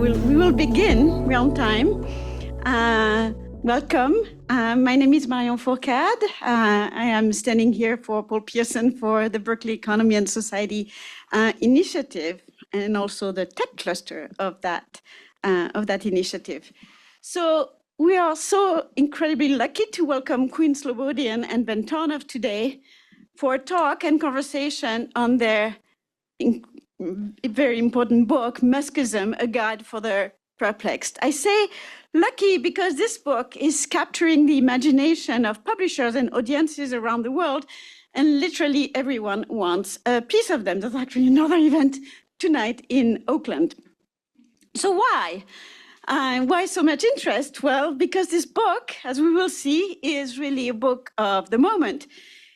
we will begin. We're on time. Welcome. My name is Marion Fourcade. I am standing here for Paul Pearson for the Berkeley Economy and Society initiative, and also the tech cluster of that initiative. So we are so incredibly lucky to welcome Quinn Slobodian and Ben Tarnoff today for a talk and conversation on their very important book, Muskism, A Guide for the Perplexed. I say lucky because this book is capturing the imagination of publishers and audiences around the world, and literally everyone wants a piece of them. There's actually another event tonight in Oakland. So why? Why so much interest? Well, because this book, as we will see, is really a book of the moment.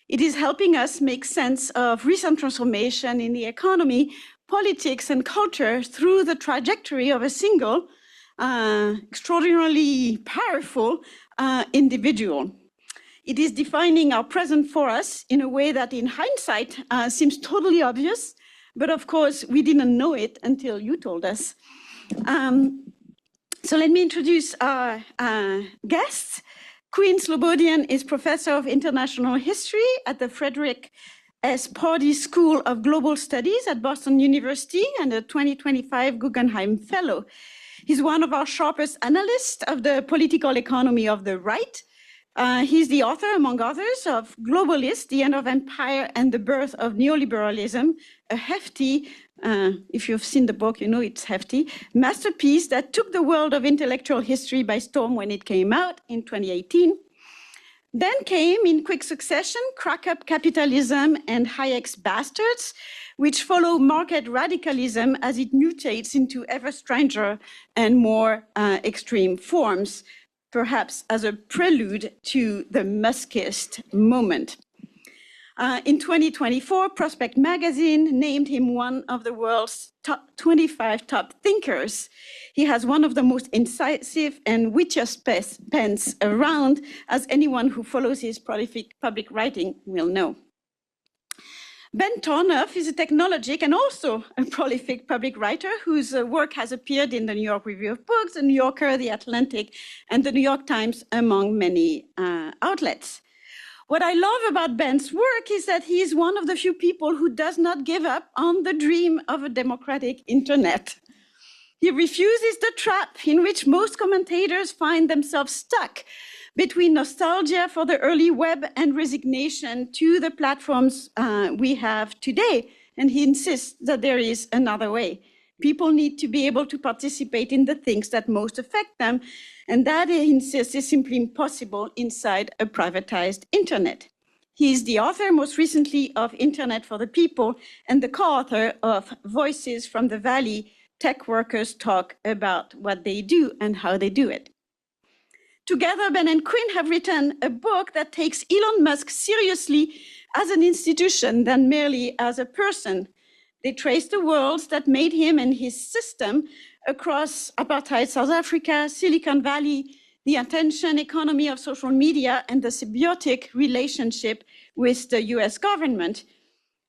It is helping us make sense of recent transformation in the economy, politics, and culture through the trajectory of a single, extraordinarily powerful individual. It is defining our present for us in a way that in hindsight seems totally obvious, but of course we didn't know it until you told us. So let me introduce our guests. Quinn Slobodian is professor of international history at the Frederick S. Pardee School of Global Studies at Boston University and a 2025 Guggenheim Fellow. He's one of our sharpest analysts of the political economy of the right. He's the author, among others, of Globalist, The End of Empire and the Birth of Neoliberalism, a hefty, if you've seen the book, you know it's hefty, masterpiece that took the world of intellectual history by storm when it came out in 2018. Then came, in quick succession, Crack Up Capitalism and Hayek's Bastards, which follow market radicalism as it mutates into ever stranger and more extreme forms, perhaps as a prelude to the Muskist moment. In 2024, Prospect Magazine named him one of the world's top 25 top thinkers. He has one of the most incisive and wittiest pens around, as anyone who follows his prolific public writing will know. Ben Tarnoff is a technologic and also a prolific public writer whose work has appeared in the New York Review of Books, the New Yorker, the Atlantic, and the New York Times, among many outlets. What I love about Ben's work is that he is one of the few people who does not give up on the dream of a democratic internet. He refuses the trap in which most commentators find themselves stuck between nostalgia for the early web and resignation to the platforms we have today. And he insists that there is another way. People need to be able to participate in the things that most affect them. And that, he insists, is simply impossible inside a privatized internet. He is the author, most recently, of Internet for the People and the co-author of Voices from the Valley, Tech Workers Talk About What They Do and How They Do It. Together, Ben and Quinn have written a book that takes Elon Musk seriously as an institution than merely as a person. They trace the worlds that made him and his system across apartheid South Africa, Silicon Valley, the attention economy of social media, and the symbiotic relationship with the US government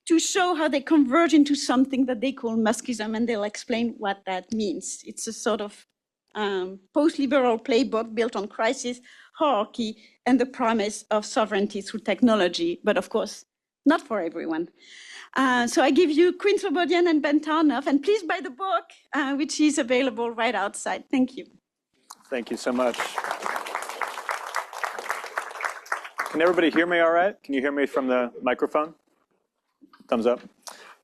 to show how they converge into something that they call Muskism, and they'll explain what that means. It's a sort of post-liberal playbook built on crisis, hierarchy, and the promise of sovereignty through technology, but of course, not for everyone. So I give you Quinn Slobodian and Ben Tarnoff, and please buy the book, which is available right outside. Thank you. Thank you so much. Can everybody hear me all right? Can you hear me from the microphone? Thumbs up.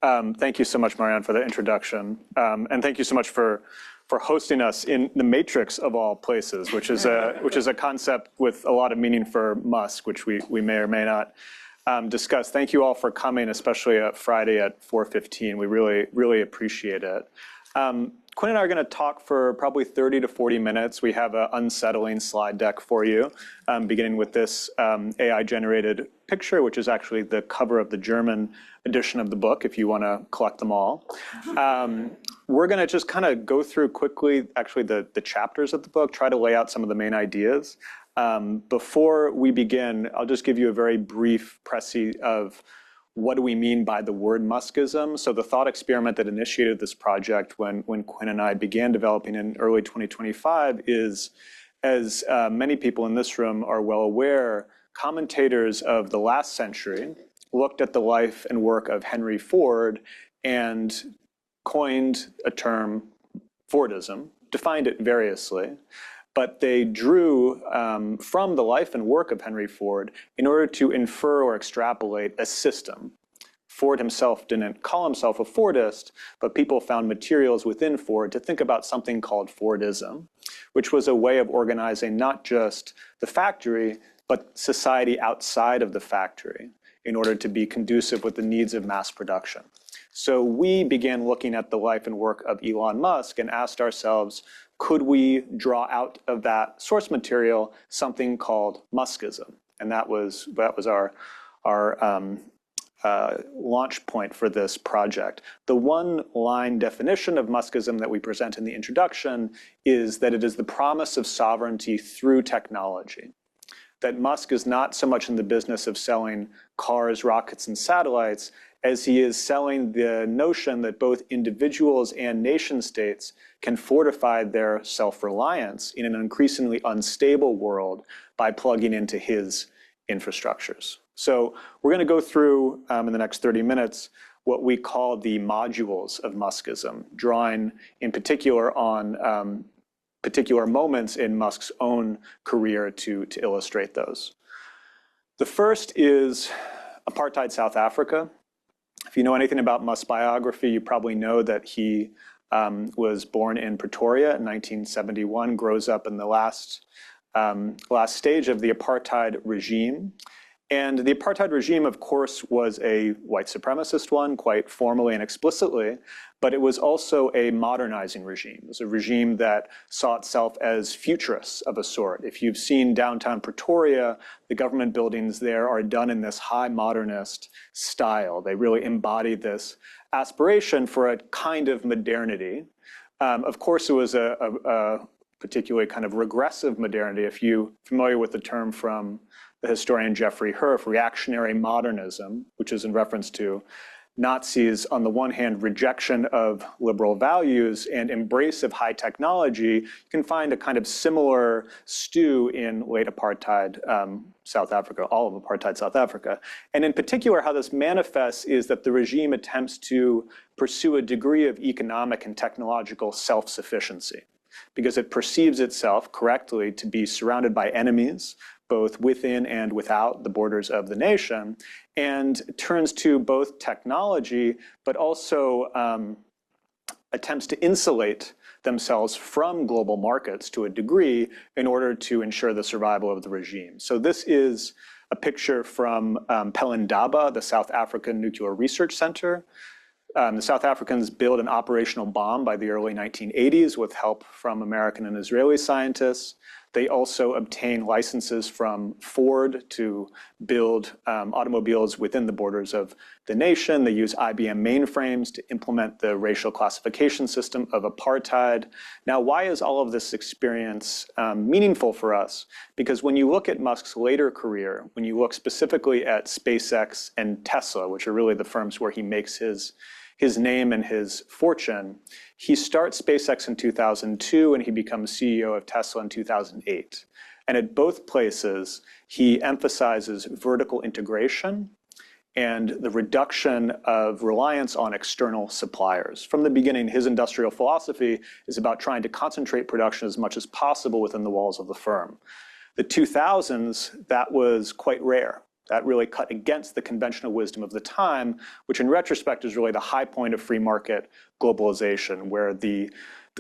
Thank you so much, Marianne, for the introduction. And thank you so much for hosting us in the matrix of all places, which is a concept with a lot of meaning for Musk, which we may or may not discuss. Thank you all for coming, especially at Friday at 4:15. We really appreciate it. Quinn and I are going to talk for probably 30 to 40 minutes. We have an unsettling slide deck for you, beginning with this AI-generated picture, which is actually the cover of the German edition of the book, if you want to collect them all. We're going to just kind of go through quickly, actually, the chapters of the book, try to lay out some of the main ideas. Before we begin, I'll just give you a very brief précis of what do we mean by the word Muskism? So the thought experiment that initiated this project when Quinn and I began developing in early 2025 is, as many people in this room are well aware, commentators of the last century looked at the life and work of Henry Ford and coined a term, Fordism, defined it variously, but they drew from the life and work of Henry Ford in order to infer or extrapolate a system. Ford himself didn't call himself a Fordist, but people found materials within Ford to think about something called Fordism, which was a way of organizing not just the factory, but society outside of the factory in order to be conducive with the needs of mass production. So we began looking at the life and work of Elon Musk and asked ourselves, could we draw out of that source material something called Muskism? And that was our launch point for this project. The one-line definition of Muskism that we present in the introduction is that it is the promise of sovereignty through technology. That Musk is not so much in the business of selling cars, rockets, and satellites as he is selling the notion that both individuals and nation states can fortify their self-reliance in an increasingly unstable world by plugging into his infrastructures. So we're going to go through in the next 30 minutes what we call the modules of Muskism, drawing in particular on particular moments in Musk's own career to illustrate those. The first is apartheid South Africa. If you know anything about Musk's biography, you probably know that he was born in Pretoria in 1971, grows up in the last stage of the apartheid regime. And the apartheid regime, of course, was a white supremacist one, quite formally and explicitly, but it was also a modernizing regime. It was a regime that saw itself as futurists of a sort. If you've seen downtown Pretoria, the government buildings there are done in this high modernist style. They really embody this aspiration for a kind of modernity. Of course, it was a particularly kind of regressive modernity. If you're familiar with the term from the historian Jeffrey Herf, reactionary modernism, which is in reference to Nazis, on the one hand, rejection of liberal values and embrace of high technology, you can find a kind of similar stew in late apartheid South Africa, all of apartheid South Africa. And in particular, how this manifests is that the regime attempts to pursue a degree of economic and technological self-sufficiency, because it perceives itself correctly to be surrounded by enemies, both within and without the borders of the nation, and turns to both technology, but also attempts to insulate themselves from global markets to a degree in order to ensure the survival of the regime. So this is a picture from Pelindaba, the South African Nuclear Research Center. The South Africans built an operational bomb by the early 1980s with help from American and Israeli scientists. They also obtained licenses from Ford to build automobiles within the borders of the nation. They use IBM mainframes to implement the racial classification system of apartheid. Now, why is all of this experience meaningful for us? Because when you look at Musk's later career, when you look specifically at SpaceX and Tesla, which are really the firms where he makes his name and his fortune, he starts SpaceX in 2002 and he becomes CEO of Tesla in 2008. And at both places, he emphasizes vertical integration and the reduction of reliance on external suppliers. From the beginning, his industrial philosophy is about trying to concentrate production as much as possible within the walls of the firm. The 2000s, that was quite rare. That really cut against the conventional wisdom of the time, which in retrospect is really the high point of free market globalization, where the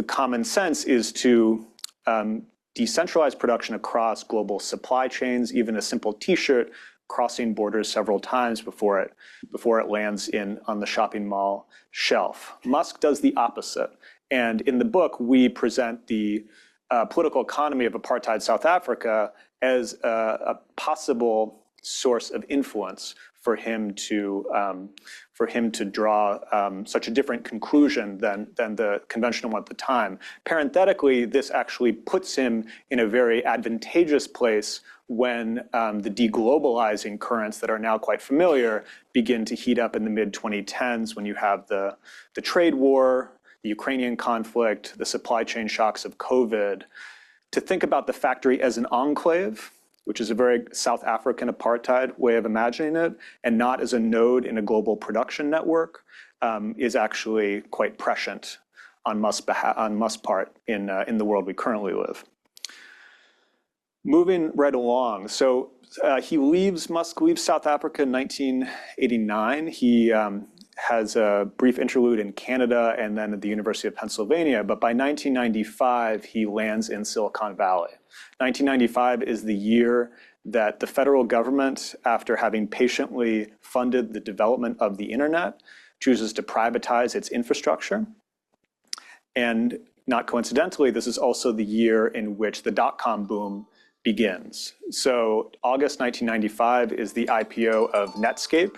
common sense is to decentralize production across global supply chains, even a simple T-shirt crossing borders several times before it lands on the shopping mall shelf. Musk does the opposite. And in the book, we present the political economy of apartheid South Africa as a possible source of influence for him to draw such a different conclusion than the conventional one at the time. Parenthetically, this actually puts him in a very advantageous place when the deglobalizing currents that are now quite familiar begin to heat up in the mid-2010s, when you have the trade war, the Ukrainian conflict, the supply chain shocks of COVID. To think about the factory as an enclave, which is a very South African apartheid way of imagining it, and not as a node in a global production network, is actually quite prescient on Musk's part in the world we currently live. Moving right along, so Musk leaves South Africa in 1989. He has a brief interlude in Canada and then at the University of Pennsylvania, but by 1995, he lands in Silicon Valley. 1995 is the year that the federal government, after having patiently funded the development of the internet, chooses to privatize its infrastructure. And not coincidentally, this is also the year in which the dot-com boom begins. So August 1995 is the IPO of Netscape.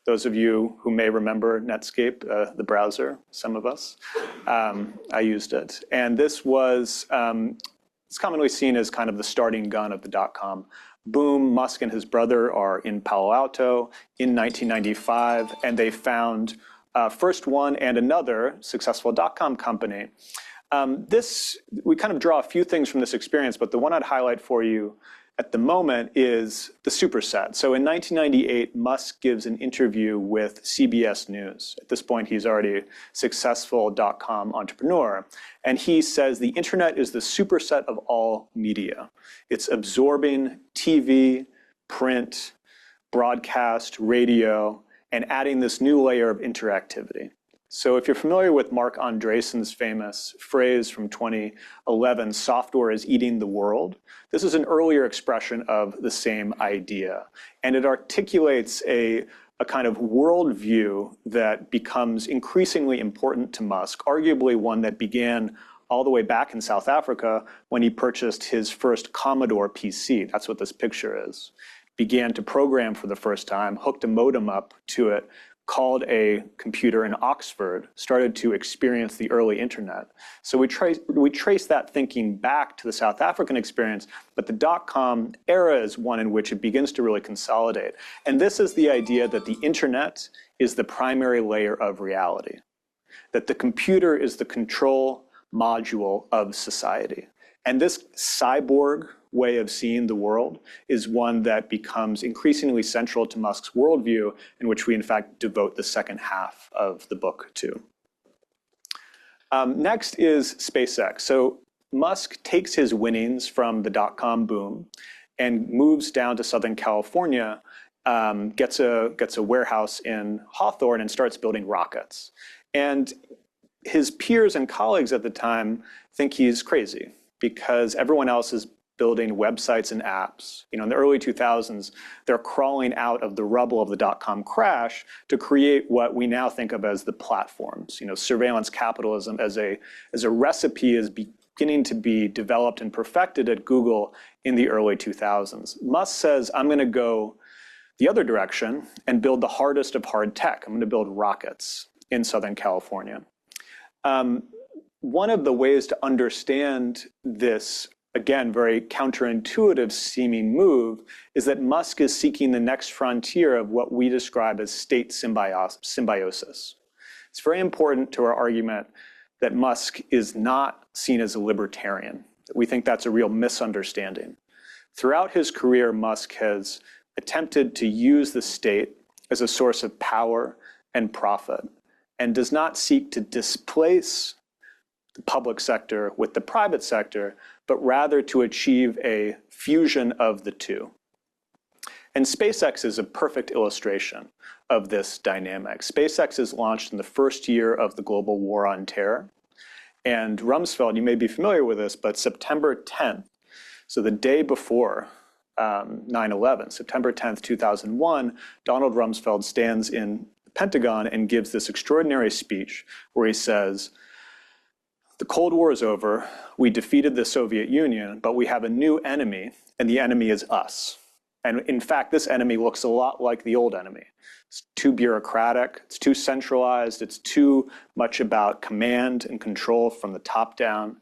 Those of you who may remember Netscape, the browser, some of us, I used it. And this was, it's commonly seen as kind of the starting gun of the dot-com boom. Musk and his brother are in Palo Alto in 1995, and they found first one and another successful dot-com company. We kind of draw a few things from this experience, but the one I'd highlight for you at the moment is the superset. So in 1998, Musk gives an interview with CBS News. At this point, he's already a successful dot-com entrepreneur. And he says the internet is the superset of all media. It's absorbing TV, print, broadcast, radio, and adding this new layer of interactivity. So if you're familiar with Mark Andreessen's famous phrase from 2011, software is eating the world, this is an earlier expression of the same idea. And it articulates a kind of worldview that becomes increasingly important to Musk, arguably one that began all the way back in South Africa when he purchased his first Commodore PC. That's what this picture is. Began to program for the first time, hooked a modem up to it, called a computer in Oxford, started to experience the early internet. So we trace that thinking back to the South African experience, but the dot-com era is one in which it begins to really consolidate. And this is the idea that the internet is the primary layer of reality, that the computer is the control module of society. And this cyborg way of seeing the world is one that becomes increasingly central to Musk's worldview, in which we in fact devote the second half of the book to. Next is SpaceX. So Musk takes his winnings from the dot-com boom and moves down to Southern California, gets a warehouse in Hawthorne and starts building rockets. And his peers and colleagues at the time think he's crazy because everyone else is building websites and apps. You know, in the early 2000s, they're crawling out of the rubble of the dot-com crash to create what we now think of as the platforms. You know, surveillance capitalism as a recipe is beginning to be developed and perfected at Google in the early 2000s. Musk says, I'm going to go the other direction and build the hardest of hard tech. I'm going to build rockets in Southern California. One of the ways to understand this, again, very counterintuitive seeming move, is that Musk is seeking the next frontier of what we describe as state symbiosis. It's very important to our argument that Musk is not seen as a libertarian. We think that's a real misunderstanding. Throughout his career, Musk has attempted to use the state as a source of power and profit, and does not seek to displace the public sector with the private sector, but rather to achieve a fusion of the two. And SpaceX is a perfect illustration of this dynamic. SpaceX is launched in the first year of the global war on terror. And Rumsfeld, you may be familiar with this, but September 10th, so the day before 9/11, September 10th, 2001, Donald Rumsfeld stands in the Pentagon and gives this extraordinary speech where he says, the Cold War is over, we defeated the Soviet Union, but we have a new enemy, and the enemy is us. And in fact, this enemy looks a lot like the old enemy. It's too bureaucratic, it's too centralized, it's too much about command and control from the top down.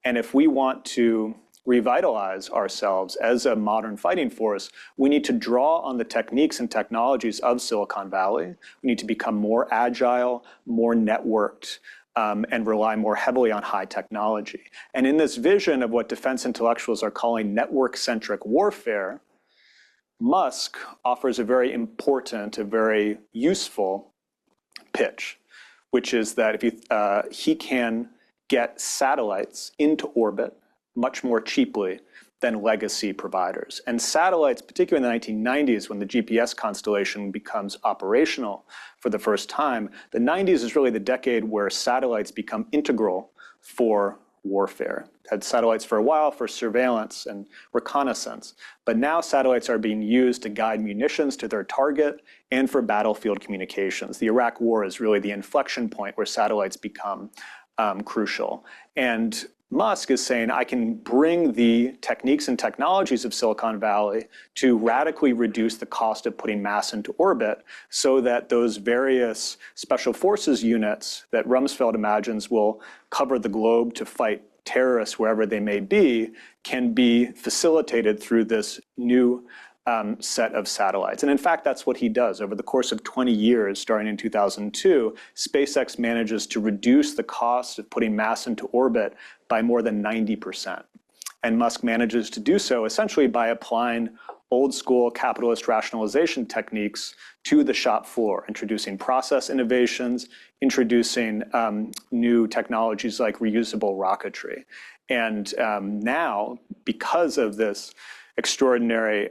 And if we want to revitalize ourselves as a modern fighting force, we need to draw on the techniques and technologies of Silicon Valley. We need to become more agile, more networked, and rely more heavily on high technology. And in this vision of what defense intellectuals are calling network-centric warfare, Musk offers a very important, a very useful pitch, which is that if he can get satellites into orbit much more cheaply than legacy providers. And satellites, particularly in the 1990s, when the GPS constellation becomes operational for the first time, the 90s is really the decade where satellites become integral for warfare. Had satellites for a while for surveillance and reconnaissance, but now satellites are being used to guide munitions to their target and for battlefield communications. The Iraq War is really the inflection point where satellites become crucial. And Musk is saying, I can bring the techniques and technologies of Silicon Valley to radically reduce the cost of putting mass into orbit so that those various special forces units that Rumsfeld imagines will cover the globe to fight terrorists wherever they may be can be facilitated through this new set of satellites. And in fact, that's what he does. Over the course of 20 years, starting in 2002, SpaceX manages to reduce the cost of putting mass into orbit by more than 90%. And Musk manages to do so essentially by applying old school capitalist rationalization techniques to the shop floor, introducing process innovations, introducing new technologies like reusable rocketry. And now, because of this extraordinary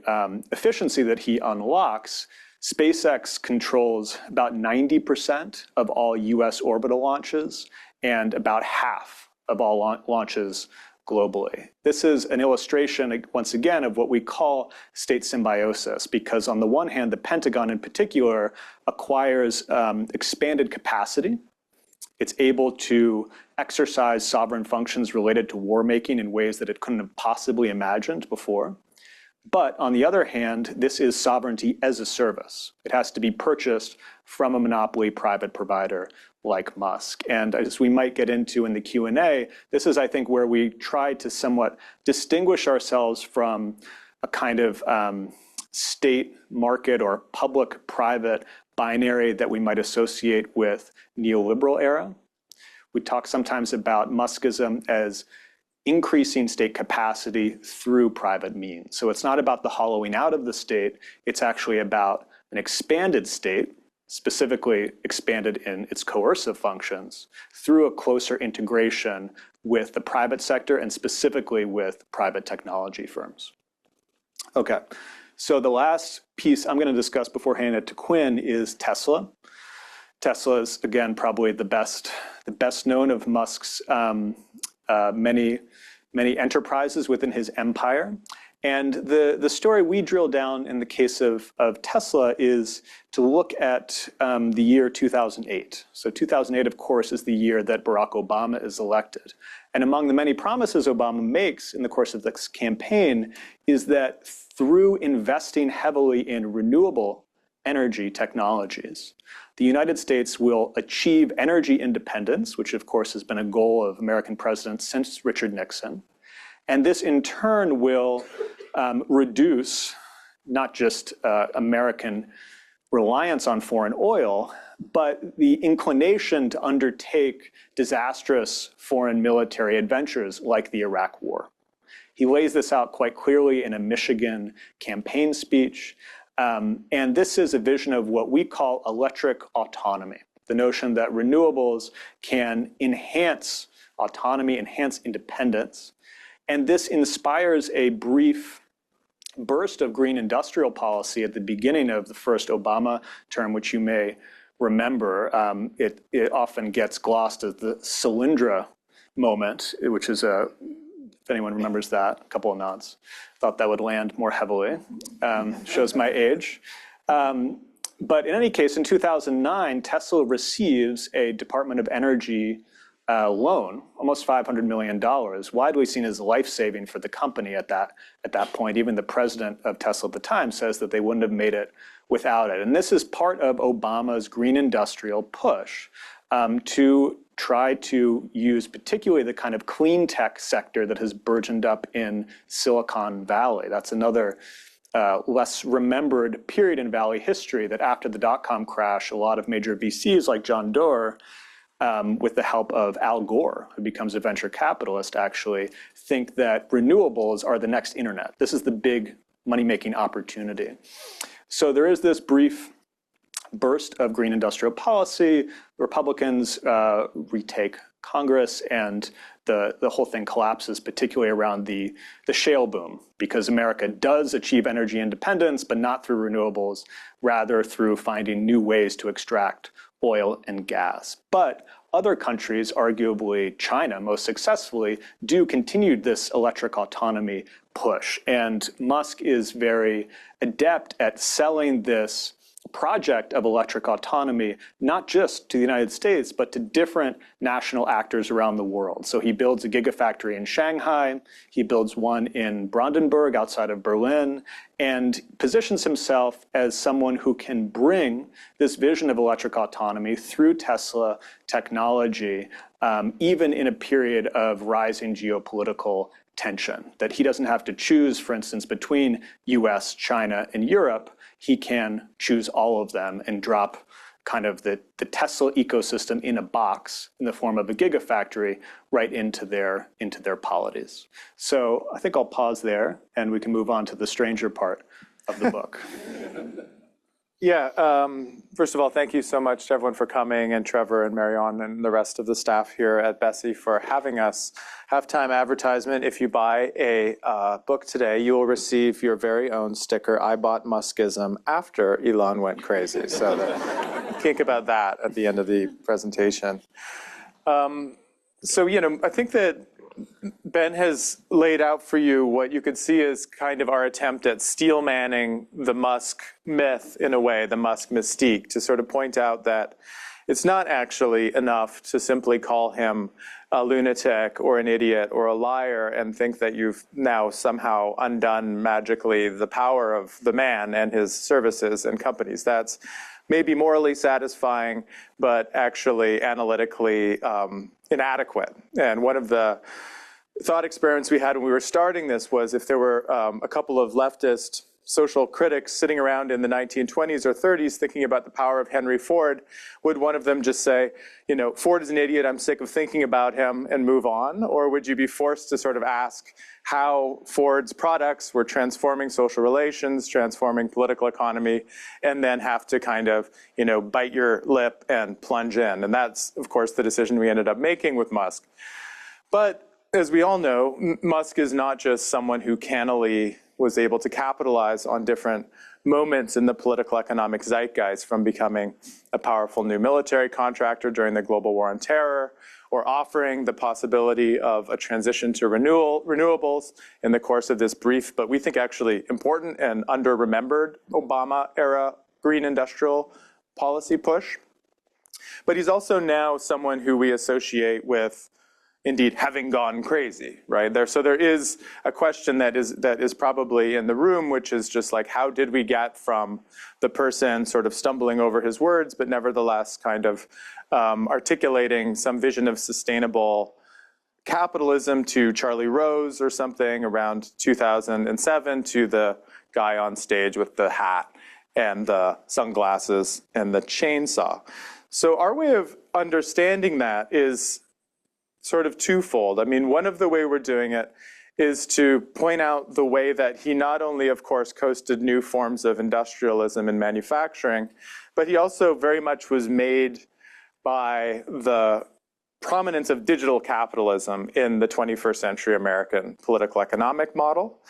efficiency that he unlocks, SpaceX controls about 90% of all US orbital launches and about half of all launches globally. This is an illustration, once again, of what we call state symbiosis, because on the one hand, the Pentagon in particular acquires expanded capacity. It's able to exercise sovereign functions related to war making in ways that it couldn't have possibly imagined before. But on the other hand, this is sovereignty as a service. It has to be purchased from a monopoly private provider like Musk. And as we might get into in the Q&A, this is, I think, where we try to somewhat distinguish ourselves from a kind of state market or public-private binary that we might associate with neoliberal era. We talk sometimes about Muskism as increasing state capacity through private means. So it's not about the hollowing out of the state, it's actually about an expanded state, specifically expanded in its coercive functions, through a closer integration with the private sector and specifically with private technology firms. Okay, so the last piece I'm gonna discuss before handing it to Quinn is Tesla. Tesla is, again, probably the best known of Musk's many enterprises within his empire. And the story we drill down in the case of Tesla is to look at the year 2008. So 2008, of course, is the year that Barack Obama is elected. And among the many promises Obama makes in the course of this campaign is that through investing heavily in renewable energy technologies, the United States will achieve energy independence, which of course has been a goal of American presidents since Richard Nixon. And this in turn will reduce not just American reliance on foreign oil, but the inclination to undertake disastrous foreign military adventures like the Iraq War. He lays this out quite clearly in a Michigan campaign speech. And this is a vision of what we call electric autonomy, the notion that renewables can enhance autonomy, enhance independence. And this inspires a brief burst of green industrial policy at the beginning of the first Obama term, which you may remember. It often gets glossed as the Solyndra moment, which is if anyone remembers that, a couple of nods. Thought that would land more heavily. Shows my age. But in any case, in 2009, Tesla receives a Department of Energy loan, almost $500 million, widely seen as life-saving for the company at that point. Even the president of Tesla at the time says that they wouldn't have made it without it. And this is part of Obama's green industrial push to try to use particularly the kind of clean tech sector that has burgeoned up in Silicon Valley. That's another less remembered period in Valley history, that after the dot-com crash, a lot of major VCs like John Doerr, with the help of Al Gore, who becomes a venture capitalist, actually think that renewables are the next internet. This is the big money-making opportunity. So there is this brief burst of green industrial policy. Republicans retake Congress, and the whole thing collapses, particularly around the shale boom, because America does achieve energy independence, but not through renewables, rather through finding new ways to extract oil and gas. But other countries, arguably China most successfully, do continue this electric autonomy push. And Musk is very adept at selling this project of electric autonomy, not just to the United States, but to different national actors around the world. So he builds a gigafactory in Shanghai, he builds one in Brandenburg outside of Berlin, and positions himself as someone who can bring this vision of electric autonomy through Tesla technology, even in a period of rising geopolitical tension, that he doesn't have to choose, for instance, between US, China, and Europe. He can choose all of them and drop kind of the Tesla ecosystem in a box in the form of a gigafactory right into their polities. So I think I'll pause there and we can move on to the stranger part of the book. Yeah, first of all, thank you so much to everyone for coming, and Trevor and Marion and the rest of the staff here at Bessie for having us. Halftime advertisement: if you buy a book today, you will receive your very own sticker, I bought Muskism after Elon went crazy. So think about that at the end of the presentation. So, I think that Ben has laid out for you what you could see as kind of our attempt at steel manning the Musk myth, in a way, the Musk mystique, to sort of point out that it's not actually enough to simply call him a lunatic or an idiot or a liar and think that you've now somehow undone magically the power of the man and his services and companies. That's maybe morally satisfying, but actually analytically inadequate. And one of the thought experiments we had when we were starting this was, if there were a couple of leftist social critics sitting around in the 1920s or 30s thinking about the power of Henry Ford, would one of them just say, Ford is an idiot, I'm sick of thinking about him, and move on? Or would you be forced to sort of ask how Ford's products were transforming social relations, transforming political economy, and then have to kind of, bite your lip and plunge in? And that's, of course, the decision we ended up making with Musk. But as we all know, Musk is not just someone who cannily was able to capitalize on different moments in the political economic zeitgeist, from becoming a powerful new military contractor during the global war on terror, or offering the possibility of a transition to renewables in the course of this brief, but we think actually important and under-remembered Obama-era green industrial policy push. But he's also now someone who we associate with, indeed, having gone crazy, right? So there is a question that is probably in the room, which is just like, how did we get from the person sort of stumbling over his words, but nevertheless kind of articulating some vision of sustainable capitalism, to Charlie Rose or something around 2007, to the guy on stage with the hat and the sunglasses and the chainsaw. So our way of understanding that is sort of twofold. I mean, one of the way we're doing it is to point out the way that he not only, of course, coasted new forms of industrialism and manufacturing, but he also very much was made by the prominence of digital capitalism in the 21st century American political economic model.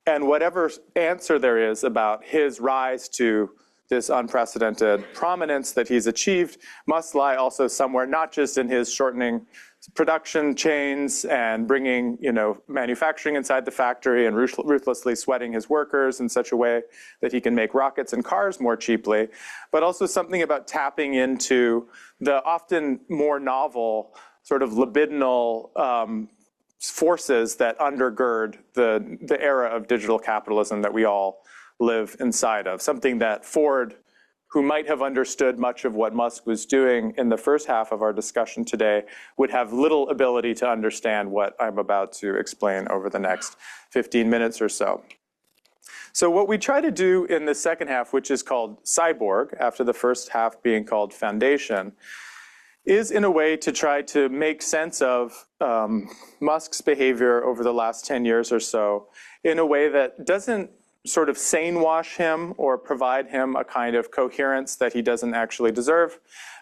And whatever answer there is about his rise to this unprecedented prominence that he's achieved must lie also somewhere, not just in his shortening production chains and bringing, manufacturing inside the factory and ruthlessly sweating his workers in such a way that he can make rockets and cars more cheaply, but also something about tapping into the often more novel sort of libidinal forces that undergird the era of digital capitalism that we all live inside of. Something that Ford, who might have understood much of what Musk was doing in the first half of our discussion today, would have little ability to understand what I'm about to explain over the next 15 minutes or so. So what we try to do in the second half, which is called Cyborg, after the first half being called Foundation, is in a way to try to make sense of Musk's behavior over the last 10 years or so in a way that doesn't sort of sane wash him or provide him a kind of coherence that he doesn't actually deserve,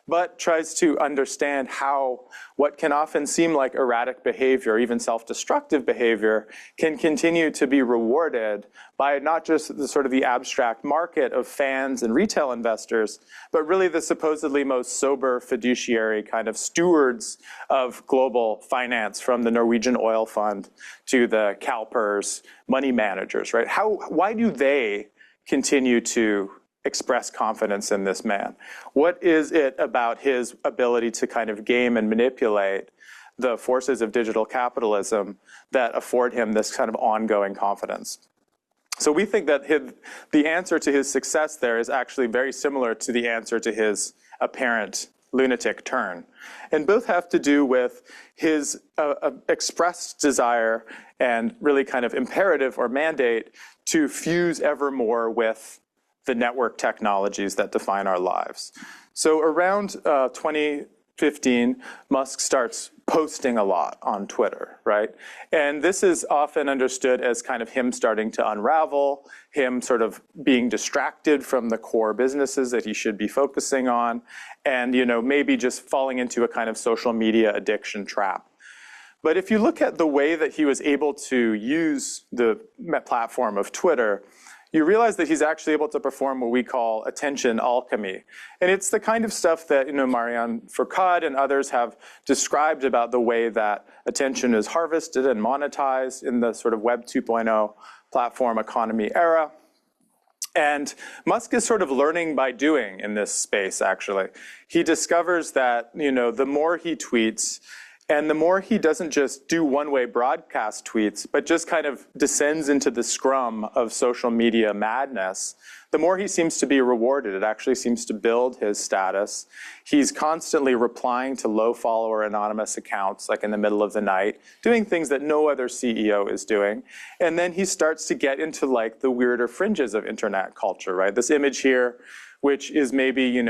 but tries to understand how what can often seem like erratic behavior, even self-destructive behavior, can continue to be rewarded by not just the sort of the abstract market of fans and retail investors, but really the supposedly most sober fiduciary kind of stewards of global finance, from the Norwegian oil fund to the CalPERS money managers, right? Why do they continue to express confidence in this man? What is it about his ability to kind of game and manipulate the forces of digital capitalism that afford him this kind of ongoing confidence? So we think that the answer to his success there is actually very similar to the answer to his apparent lunatic turn. And both have to do with his expressed desire and really kind of imperative or mandate to fuse ever more with the network technologies that define our lives. So around 2015, Musk starts posting a lot on Twitter, right? And this is often understood as kind of him starting to unravel, him sort of being distracted from the core businesses that he should be focusing on, and maybe just falling into a kind of social media addiction trap. But if you look at the way that he was able to use the platform of Twitter, you realize that he's actually able to perform what we call attention alchemy. And it's the kind of stuff that Marianne Fourcade and others have described about the way that attention is harvested and monetized in the sort of Web 2.0 platform economy era. And Musk is sort of learning by doing in this space, actually. He discovers that, the more he tweets, and the more he doesn't just do one-way broadcast tweets, but just kind of descends into the scrum of social media madness, the more he seems to be rewarded. It actually seems to build his status. He's constantly replying to low-follower anonymous accounts, like in the middle of the night, doing things that no other CEO is doing. And then he starts to get into like the weirder fringes of internet culture, right? This image here, which is maybe,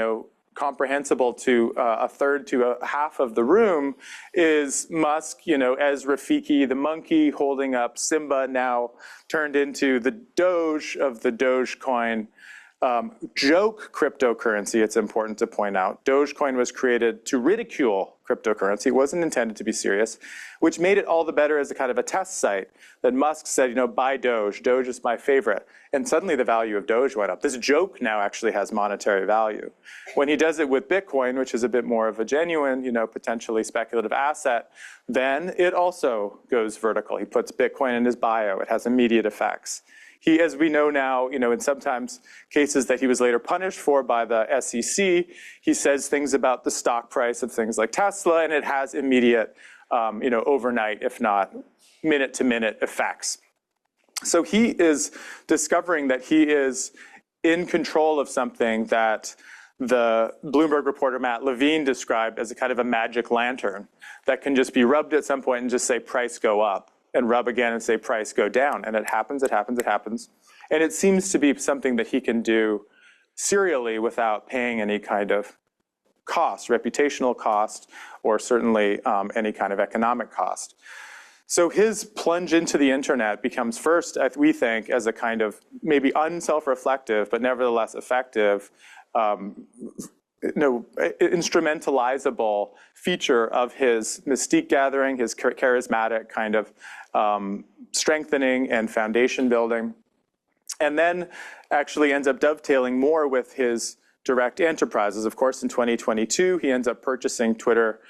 comprehensible to a third to a half of the room, is Musk, as Rafiki the monkey holding up Simba, now turned into the Doge of the Dogecoin joke cryptocurrency. It's important to point out. Dogecoin was created to ridicule cryptocurrency. It wasn't intended to be serious, which made it all the better as a kind of a test site that Musk said, buy Doge. Doge is my favorite. And suddenly the value of Doge went up. This joke now actually has monetary value. When he does it with Bitcoin, which is a bit more of a genuine, potentially speculative asset, then it also goes vertical. He puts Bitcoin in his bio. It has immediate effects. He, as we know now, in sometimes cases that he was later punished for by the SEC, he says things about the stock price of things like Tesla, and it has immediate, overnight, if not minute-to-minute effects. So he is discovering that he is in control of something that the Bloomberg reporter Matt Levine described as a kind of a magic lantern that can just be rubbed at some point and just say price go up, and rub again and say price go down. And it happens, it happens, it happens. And it seems to be something that he can do serially without paying any kind of cost, reputational cost, or certainly any kind of economic cost. So his plunge into the internet becomes first, we think, as a kind of maybe unself-reflective, but nevertheless effective, instrumentalizable feature of his mystique gathering, his charismatic kind of strengthening and foundation building, and then actually ends up dovetailing more with his direct enterprises. Of course, in 2022, he ends up purchasing Twitter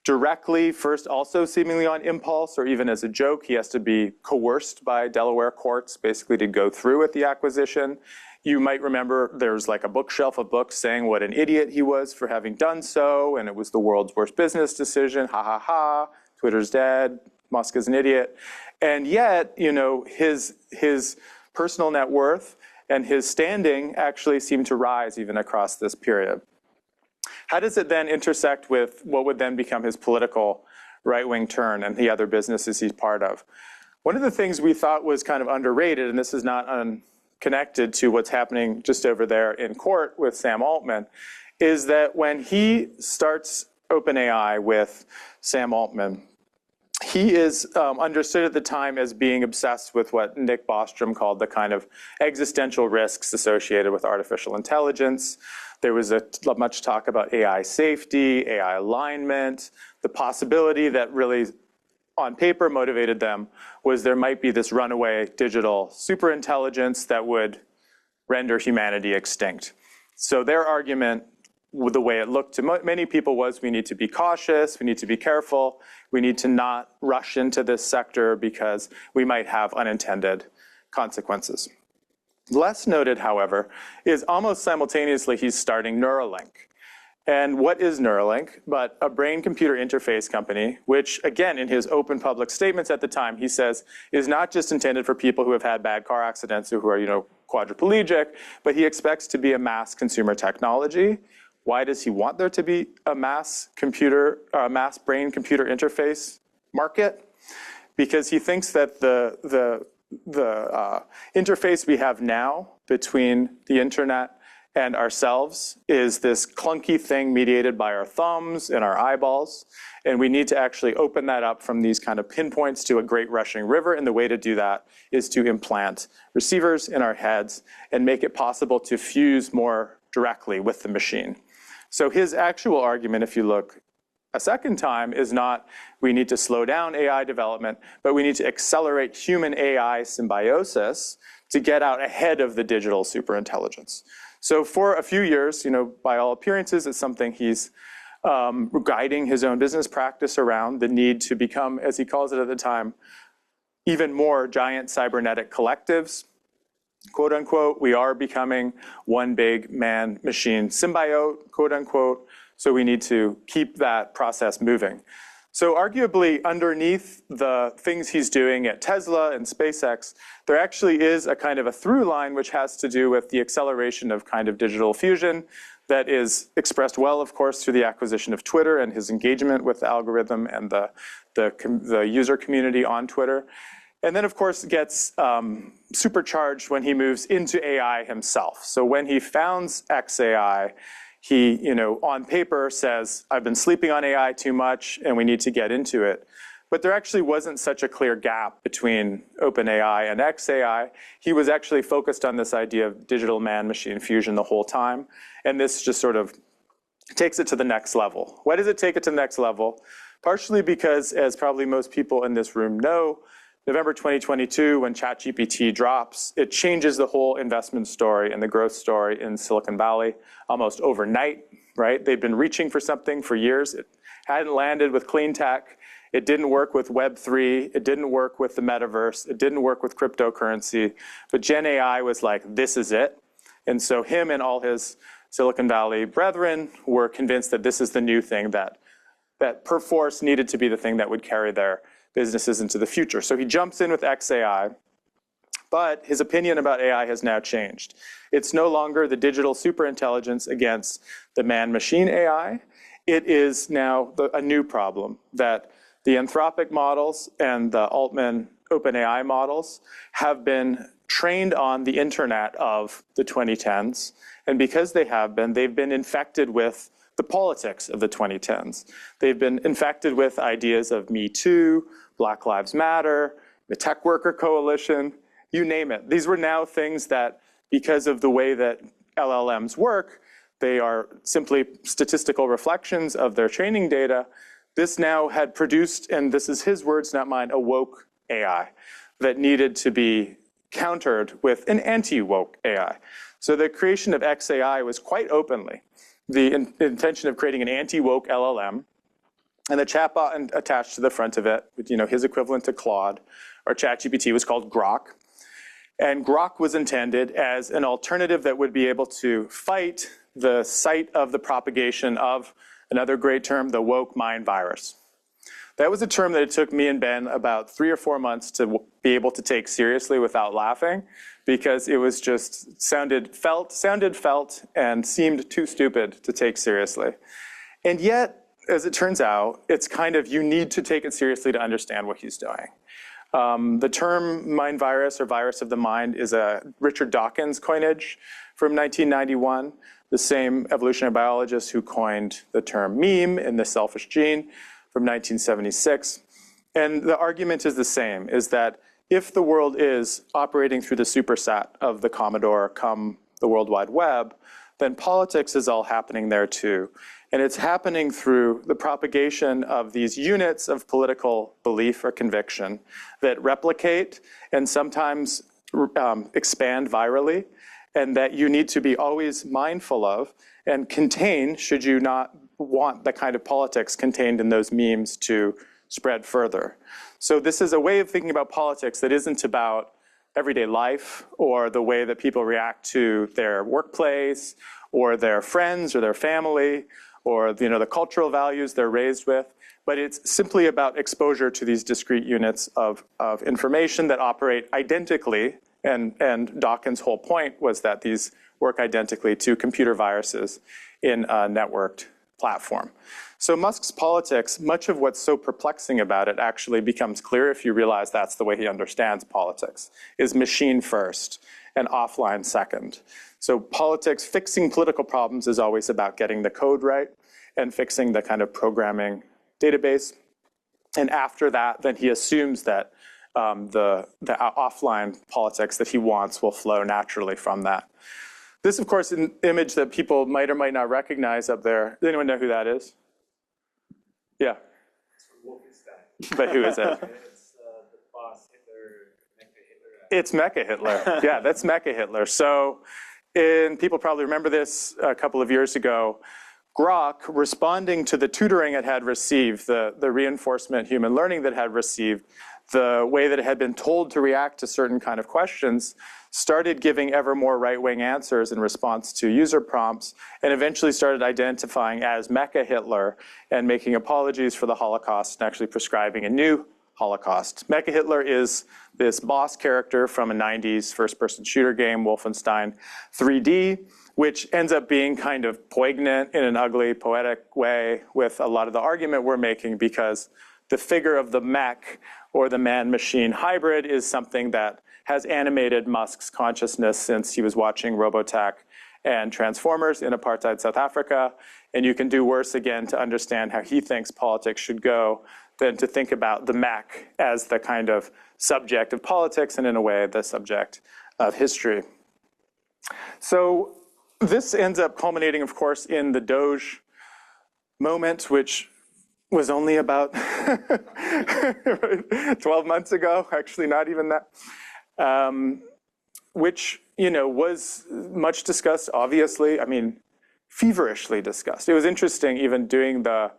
directly, first also seemingly on impulse or even as a joke. He has to be coerced by Delaware courts basically to go through with the acquisition. You might remember there's like a bookshelf of books saying what an idiot he was for having done so, and it was the world's worst business decision, ha ha ha, Twitter's dead, Musk is an idiot. And yet, his personal net worth and his standing actually seemed to rise even across this period. How does it then intersect with what would then become his political right-wing turn and the other businesses he's part of? One of the things we thought was kind of underrated, and this is not unconnected to what's happening just over there in court with Sam Altman, is that when he starts OpenAI with Sam Altman, he is understood at the time as being obsessed with what Nick Bostrom called the kind of existential risks associated with artificial intelligence. There was much talk about AI safety, AI alignment, the possibility that really on paper motivated them was there might be this runaway digital superintelligence that would render humanity extinct. So their argument, the way it looked to many people, was we need to be cautious, we need to be careful, we need to not rush into this sector because we might have unintended consequences. Less noted, however, is almost simultaneously he's starting Neuralink. And what is Neuralink but a brain-computer interface company, which, again, in his open public statements at the time, he says is not just intended for people who have had bad car accidents or who are, quadriplegic, but he expects to be a mass consumer technology. Why does he want there to be a mass brain-computer interface market? Because he thinks that the interface we have now between the internet and ourselves is this clunky thing mediated by our thumbs and our eyeballs. And we need to actually open that up from these kind of pinpoints to a great rushing river. And the way to do that is to implant receivers in our heads and make it possible to fuse more directly with the machine. So his actual argument, if you look a second time, is not we need to slow down AI development, but we need to accelerate human AI symbiosis to get out ahead of the digital superintelligence. So for a few years, by all appearances, it's something he's guiding his own business practice around, the need to become, as he calls it at the time, even more giant cybernetic collectives. Quote unquote, we are becoming one big man-machine symbiote, quote unquote, so we need to keep that process moving. So arguably, underneath the things he's doing at Tesla and SpaceX, there actually is a kind of a through line which has to do with the acceleration of kind of digital fusion that is expressed well, of course, through the acquisition of Twitter and his engagement with the algorithm and the user community on Twitter. And then, of course, gets supercharged when he moves into AI himself. So when he founds xAI, he, on paper says, I've been sleeping on AI too much and we need to get into it. But there actually wasn't such a clear gap between OpenAI and xAI. He was actually focused on this idea of digital man-machine fusion the whole time. And this just sort of takes it to the next level. Why does it take it to the next level? Partially because, as probably most people in this room know, November 2022, when ChatGPT drops, it changes the whole investment story and the growth story in Silicon Valley almost overnight, right? They've been reaching for something for years. It hadn't landed with clean tech. It didn't work with Web3. It didn't work with the metaverse. It didn't work with cryptocurrency. But Gen AI was like, this is it. And so him and all his Silicon Valley brethren were convinced that this is the new thing that per force needed to be the thing that would carry their businesses into the future. So he jumps in with xAI, but his opinion about AI has now changed. It's no longer the digital superintelligence against the man-machine AI. It is now a new problem that the Anthropic models and the Altman OpenAI models have been trained on the internet of the 2010s. And because they have been, they've been infected with the politics of the 2010s. They've been infected with ideas of Me Too, Black Lives Matter, the Tech Worker Coalition, you name it. These were now things that, because of the way that LLMs work, they are simply statistical reflections of their training data. This now had produced, and this is his words, not mine, a woke AI that needed to be countered with an anti-woke AI. So the creation of xAI was quite openly the intention of creating an anti-woke LLM, and the chatbot attached to the front of it, with his equivalent to Claude, or ChatGPT, was called Grok. And Grok was intended as an alternative that would be able to fight the site of the propagation of another great term, the woke mind virus. That was a term that it took me and Ben about 3 or 4 months to be able to take seriously without laughing, because it was just sounded felt, and seemed too stupid to take seriously. And yet, as it turns out, it's kind of, you need to take it seriously to understand what he's doing. The term mind virus or virus of the mind is a Richard Dawkins coinage from 1991, the same evolutionary biologist who coined the term meme in The Selfish Gene from 1976. And the argument is the same, is that if the world is operating through the supersat of the Commodore come the World Wide Web, then politics is all happening there too. And it's happening through the propagation of these units of political belief or conviction that replicate and sometimes expand virally, and that you need to be always mindful of and contain, should you not want the kind of politics contained in those memes to spread further. So this is a way of thinking about politics that isn't about everyday life or the way that people react to their workplace or their friends or their family or the cultural values they're raised with, but it's simply about exposure to these discrete units of information that operate identically. And Dawkins' whole point was that these work identically to computer viruses in a networked platform. So Musk's politics, much of what's so perplexing about it actually becomes clear if you realize that's the way he understands politics, is machine first and offline second. So politics, fixing political problems is always about getting the code right and fixing the kind of programming database. And after that, then he assumes that the offline politics that he wants will flow naturally from that. This, of course, an image that people might or might not recognize up there. Does anyone know who that is? Yeah. But who is it? It's the boss Hitler, Mecha Hitler. It's Mecha Hitler. Yeah, that's Mecha Hitler. So, people probably remember this a couple of years ago. Grok, responding to the tutoring it had received, the reinforcement human learning that it had received, the way that it had been told to react to certain kind of questions, started giving ever more right-wing answers in response to user prompts, and eventually started identifying as Mecha Hitler and making apologies for the Holocaust and actually prescribing a new Holocaust. Mecha Hitler is this boss character from a 90s first-person shooter game, Wolfenstein 3D, which ends up being kind of poignant in an ugly, poetic way with a lot of the argument we're making, because the figure of the mech or the man-machine hybrid is something that has animated Musk's consciousness since he was watching Robotech and Transformers in apartheid South Africa. And you can do worse again to understand how he thinks politics should go than to think about the mech as the kind of subject of politics and, in a way, the subject of history. So this ends up culminating, of course, in the Doge moment, which was only about 12 months ago, actually not even that, which was much discussed, obviously, feverishly discussed. It was interesting even doing the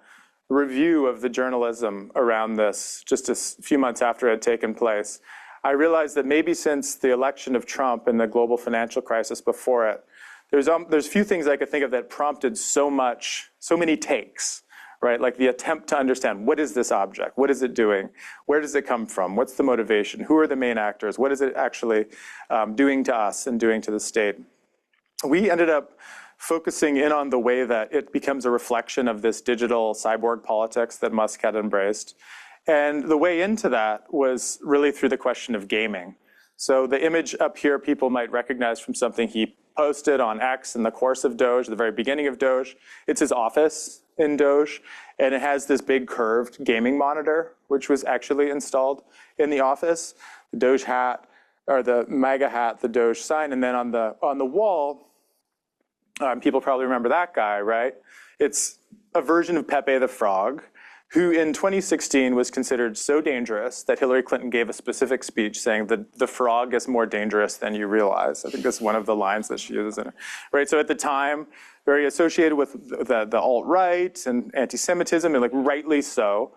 review of the journalism around this just a few months after it had taken place. I realized that maybe since the election of Trump and the global financial crisis before it, there's few things I could think of that prompted so many takes, right? Like the attempt to understand, what is this object? What is it doing? Where does it come from? What's the motivation? Who are the main actors? What is it actually doing to us and doing to the state? We ended up focusing in on the way that it becomes a reflection of this digital cyborg politics that Musk had embraced. And the way into that was really through the question of gaming. So the image up here people might recognize from something he posted on X in the course of Doge, the very beginning of Doge. It's his office in Doge, and it has this big curved gaming monitor, which was actually installed in the office. The Doge hat, or the MAGA hat, the Doge sign, and then on the wall, people probably remember that guy, right? It's a version of Pepe the Frog, who in 2016 was considered so dangerous that Hillary Clinton gave a specific speech saying that the frog is more dangerous than you realize. I think that's one of the lines that she uses in it. Right, so at the time, very associated with the alt-right and anti-Semitism, and rightly so.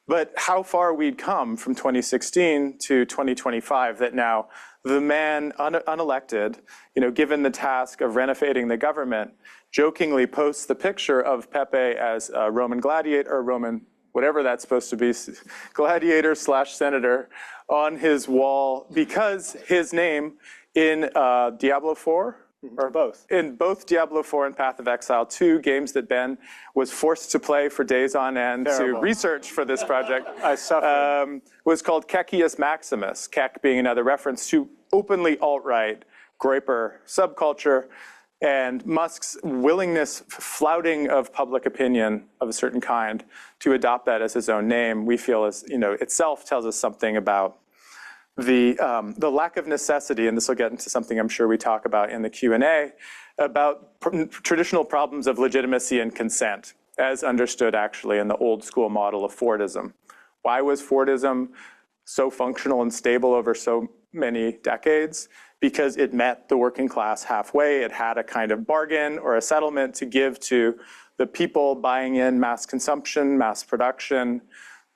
but how far we'd come from 2016 to 2025 that now the man unelected, given the task of renovating the government, jokingly posts the picture of Pepe as a Roman gladiator, or Roman, whatever that's supposed to be, gladiator / senator, on his wall because his name in Diablo 4, or both. In both Diablo 4 and Path of Exile 2, games that Ben was forced to play for days on end Terrible. to research for this project, I suffered. was called Kekius Maximus, Kek being another reference to openly alt-right, Groyper subculture, and Musk's willingness, flouting of public opinion of a certain kind, to adopt that as his own name, we feel is, itself tells us something about the lack of necessity, and this will get into something I'm sure we talk about in the Q&A, about traditional problems of legitimacy and consent, as understood actually in the old school model of Fordism. Why was Fordism so functional and stable over so many decades? Because it met the working class halfway. It had a kind of bargain or a settlement to give to the people buying in mass consumption, mass production,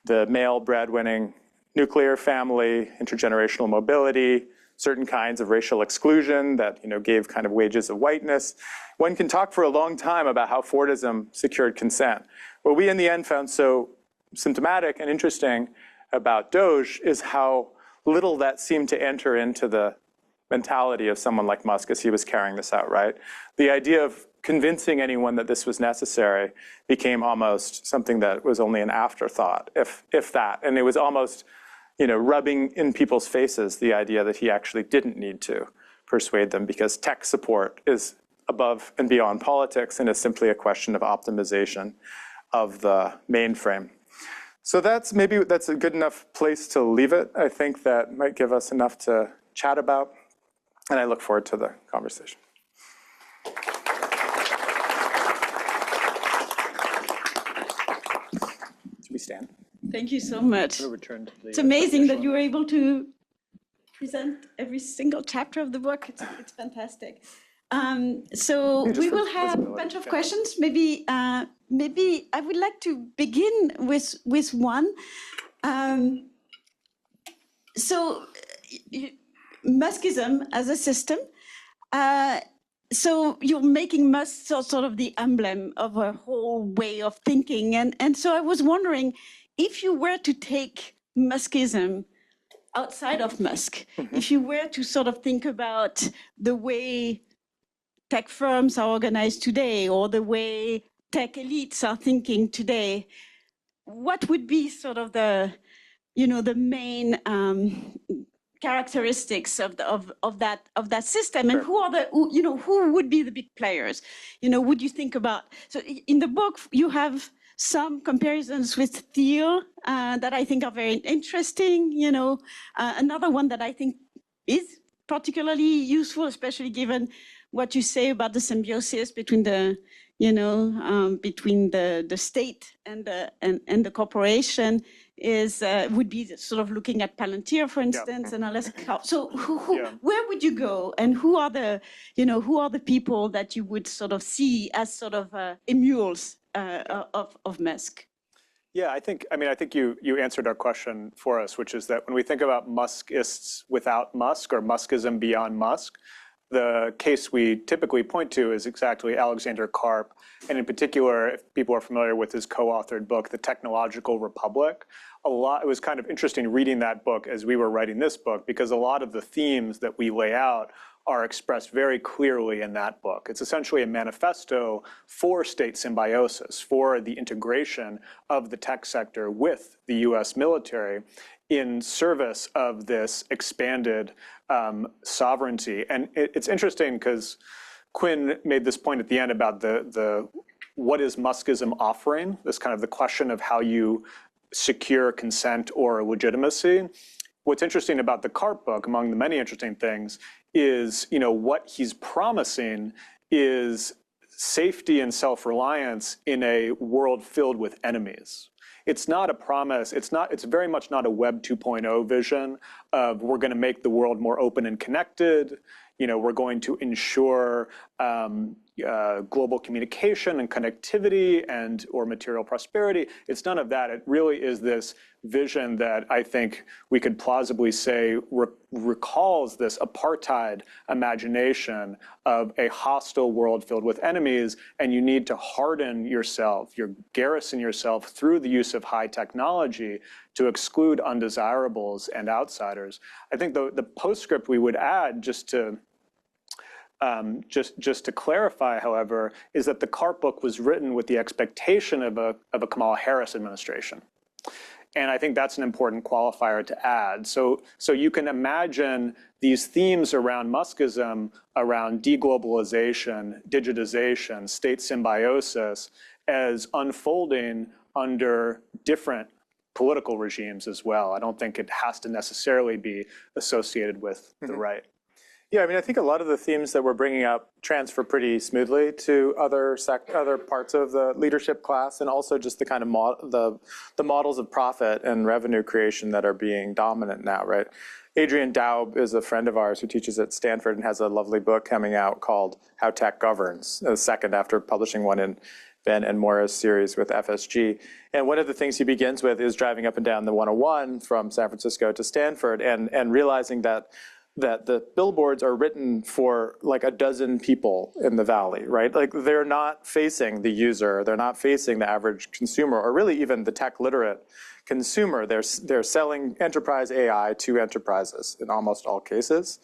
the male breadwinning nuclear family, intergenerational mobility, certain kinds of racial exclusion that gave kind of wages of whiteness. One can talk for a long time about how Fordism secured consent. What we in the end found so symptomatic and interesting about Doge is how little that seemed to enter into the mentality of someone like Musk as he was carrying this out, right? The idea of convincing anyone that this was necessary became almost something that was only an afterthought, if that. And it was almost rubbing in people's faces the idea that he actually didn't need to persuade them because tech support is above and beyond politics and is simply a question of optimization of the mainframe. So that's a good enough place to leave it. I think that might give us enough to chat about, and I look forward to the conversation. Should we stand? Thank you so much. It's It's amazing that you were able to present every single chapter of the book. It's fantastic. So we will have a bunch of questions. Maybe I would like to begin with one. So Muskism as a system. So you're making Musk sort of the emblem of a whole way of thinking. And so I was wondering, if you were to take Muskism outside of Musk, if you were to sort of think about the way tech firms are organized today or the way tech elites are thinking today, what would be sort of the main characteristics of that system, and who would be the big players? Would you think about? So in the book you have some comparisons with Thiel that I think are very interesting. Another one that I think is particularly useful, especially given what you say about the symbiosis between the state and the corporation would be sort of looking at Palantir, for instance, and Alaska. So where would you go, and who are the people that you would sort of see as sort of emules of Musk? Yeah, I think you answered our question for us, which is that when we think about Muskists without Musk or Muskism beyond Musk, the case we typically point to is exactly Alexander Karp, and in particular, if people are familiar with his co-authored book, The Technological Republic. It was kind of interesting reading that book as we were writing this book, because a lot of the themes that we lay out are expressed very clearly in that book. It's essentially a manifesto for state symbiosis, for the integration of the tech sector with the US military in service of this expanded sovereignty. And it's interesting because Quinn made this point at the end about the what is Muskism offering, this kind of the question of how you secure consent or legitimacy. What's interesting about the Karp book, among the many interesting things, is what he's promising is safety and self-reliance in a world filled with enemies. It's not a promise. It's very much not a Web 2.0 vision of we're going to make the world more open and connected. We're going to ensure global communication and connectivity and or material prosperity. It's none of that. It really is this vision that I think we could plausibly say recalls this apartheid imagination of a hostile world filled with enemies, and you need to harden yourself, garrison yourself through the use of high technology to exclude undesirables and outsiders. I think the postscript we would add, just to clarify, however, is that the CARP book was written with the expectation of a Kamala Harris administration. And I think that's an important qualifier to add. So you can imagine these themes around Muskism, around deglobalization, digitization, state symbiosis, as unfolding under different political regimes as well. I don't think it has to necessarily be associated with the right. Yeah, I mean, I think a lot of the themes that we're bringing up transfer pretty smoothly to other parts of the leadership class, and also just the kind of the models of profit and revenue creation that are being dominant now, right? Adrian Daub is a friend of ours who teaches at Stanford and has a lovely book coming out called How Tech Governs, the second after publishing one in Ben and Mora's series with FSG. And one of the things he begins with is driving up and down the 101 from San Francisco to Stanford and realizing that the billboards are written for like a dozen people in the valley, right? Like they're not facing the user, they're not facing the average consumer, or really even the tech literate consumer. They're selling enterprise AI to enterprises in almost all cases.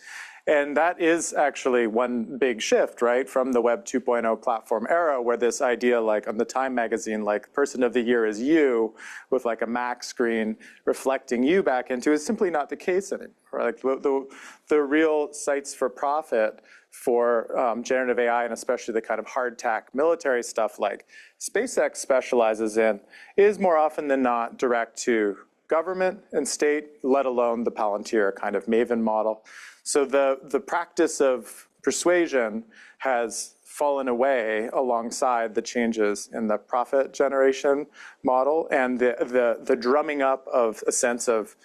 And that is actually one big shift, right, from the Web 2.0 platform era, where this idea, like on the Time magazine, like person of the year is you, with like a Mac screen reflecting you back into, is simply not the case anymore. Like the real sites for profit for generative AI, and especially the kind of hardtack military stuff like SpaceX specializes in, is more often than not direct to government and state, let alone the Palantir kind of Maven model. So the practice of persuasion has fallen away alongside the changes in the profit generation model, and the drumming up of a sense of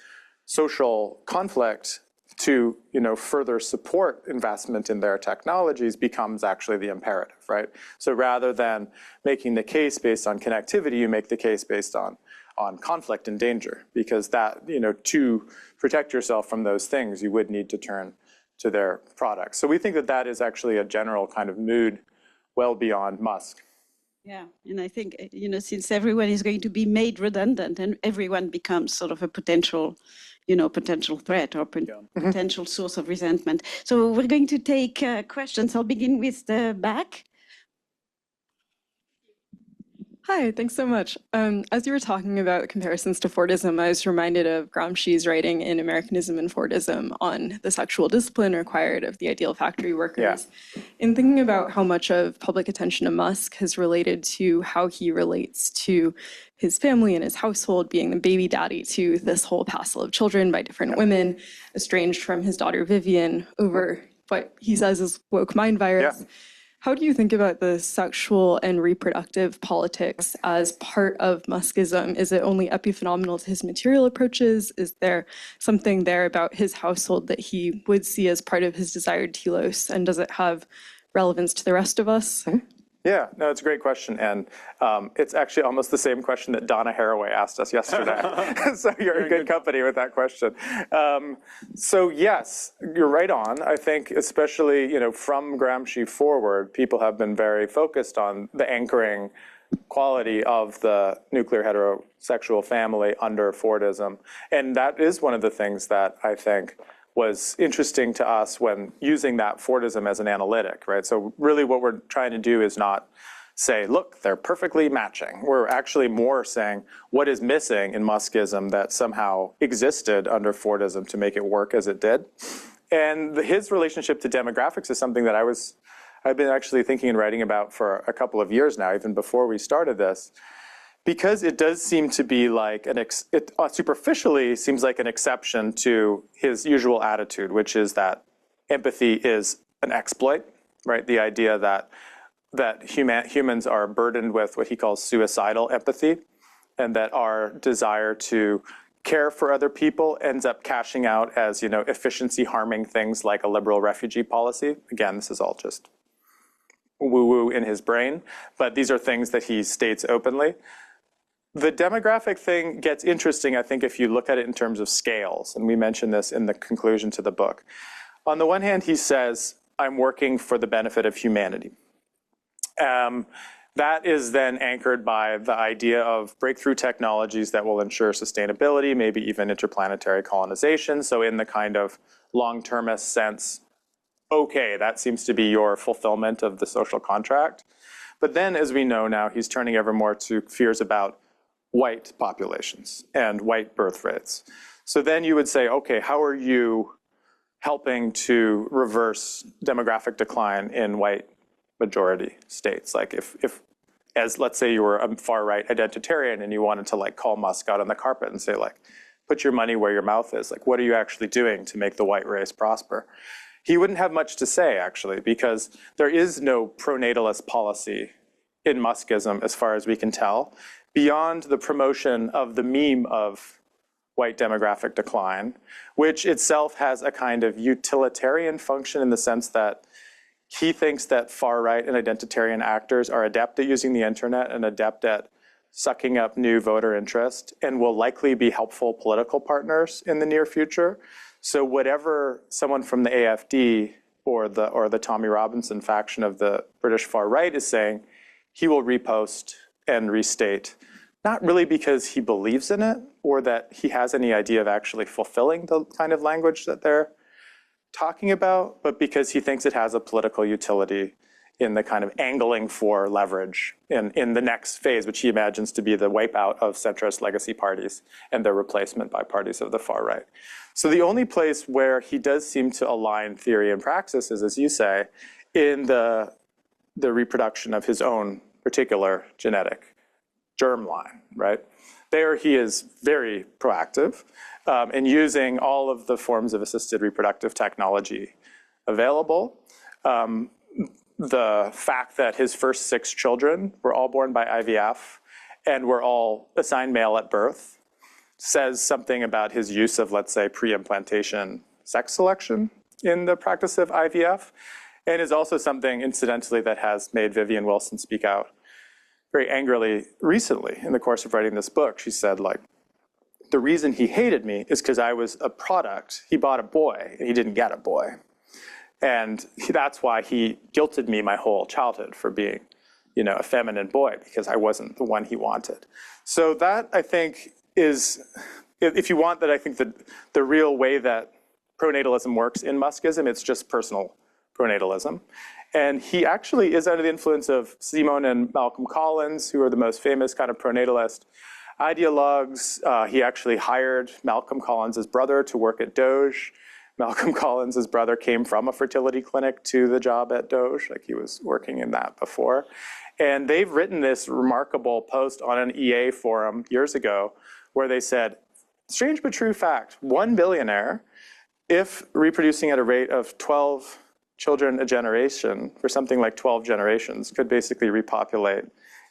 social conflict to further support investment in their technologies becomes actually the imperative, right? So rather than making the case based on connectivity, you make the case based on conflict and danger, because that, to protect yourself from those things, you would need to turn to their products. So we think that that is actually a general kind of mood well beyond Musk. Yeah, and I think, since everyone is going to be made redundant and everyone becomes sort of a potential threat or potential source of resentment. So we're going to take questions. I'll begin with the back. Hi, thanks so much. As you were talking about comparisons to Fordism, I was reminded of Gramsci's writing in Americanism and Fordism on the sexual discipline required of the ideal factory workers. Yeah. In thinking about how much of public attention to Musk has related to how he relates to his family and his household, being the baby daddy to this whole passel of children by different women, estranged from his daughter Vivian over what he says is woke mind virus. Yeah. How do you think about the sexual and reproductive politics as part of Muskism? Is it only epiphenomenal to his material approaches? Is there something there about his household that he would see as part of his desired telos? And does it have relevance to the rest of us? Mm-hmm. Yeah, no, it's a great question. And it's actually almost the same question that Donna Haraway asked us yesterday. So you're in good company with that question. So yes, you're right on. I think especially, from Gramsci forward, people have been very focused on the anchoring quality of the nuclear heterosexual family under Fordism. And that is one of the things that I think was interesting to us when using that Fordism as an analytic, right? So really what we're trying to do is not say, look, they're perfectly matching. We're actually more saying what is missing in Muskism that somehow existed under Fordism to make it work as it did. And his relationship to demographics is something that I've been actually thinking and writing about for a couple of years now, even before we started this. Because it does seem to be like it superficially seems like an exception to his usual attitude, which is that empathy is an exploit, right? The idea that humans are burdened with what he calls suicidal empathy, and that our desire to care for other people ends up cashing out as efficiency harming things like a liberal refugee policy. Again, this is all just woo-woo in his brain, but these are things that he states openly. The demographic thing gets interesting, I think, if you look at it in terms of scales, and we mentioned this in the conclusion to the book. On the one hand, he says, I'm working for the benefit of humanity. That is then anchored by the idea of breakthrough technologies that will ensure sustainability, maybe even interplanetary colonization. So in the kind of long-termist sense, okay, that seems to be your fulfillment of the social contract. But then, as we know now, he's turning ever more to fears about white populations and white birth rates. So then you would say, okay, how are you helping to reverse demographic decline in white majority states? Like if as let's say you were a far right identitarian and you wanted to like call Musk out on the carpet and say like, put your money where your mouth is. Like, what are you actually doing to make the white race prosper? He wouldn't have much to say actually, because there is no pronatalist policy in Muskism as far as we can tell, beyond the promotion of the meme of white demographic decline, which itself has a kind of utilitarian function in the sense that he thinks that far-right and identitarian actors are adept at using the internet and adept at sucking up new voter interest and will likely be helpful political partners in the near future. So whatever someone from the AFD or the Tommy Robinson faction of the British far-right is saying, he will repost and restate, not really because he believes in it or that he has any idea of actually fulfilling the kind of language that they're talking about, but because he thinks it has a political utility in the kind of angling for leverage in the next phase, which he imagines to be the wipeout of centrist legacy parties and their replacement by parties of the far right. So the only place where he does seem to align theory and praxis is, as you say, in the reproduction of his own particular genetic germline, right? There he is very proactive in using all of the forms of assisted reproductive technology available. The fact that his first 6 children were all born by IVF and were all assigned male at birth says something about his use of, let's say, pre-implantation sex selection in the practice of IVF, and is also something, incidentally, that has made Vivian Wilson speak out very angrily recently in the course of writing this book. She said, like, the reason he hated me is because I was a product. He bought a boy, and he didn't get a boy. And that's why he guilted me my whole childhood for being, you know, a feminine boy, because I wasn't the one he wanted. So that, I think, is, if you want that, I think that the real way that pronatalism works in Muskism, it's just personal pronatalism. And he actually is under the influence of Simon and Malcolm Collins, who are the most famous kind of pronatalist ideologues. He actually hired Malcolm Collins' brother to work at Doge. Malcolm Collins' brother came from a fertility clinic to the job at Doge, like he was working in that before. And they've written this remarkable post on an EA forum years ago where they said, strange but true fact, 1 billionaire, if reproducing at a rate of 12 children a generation for something like 12 generations, could basically repopulate,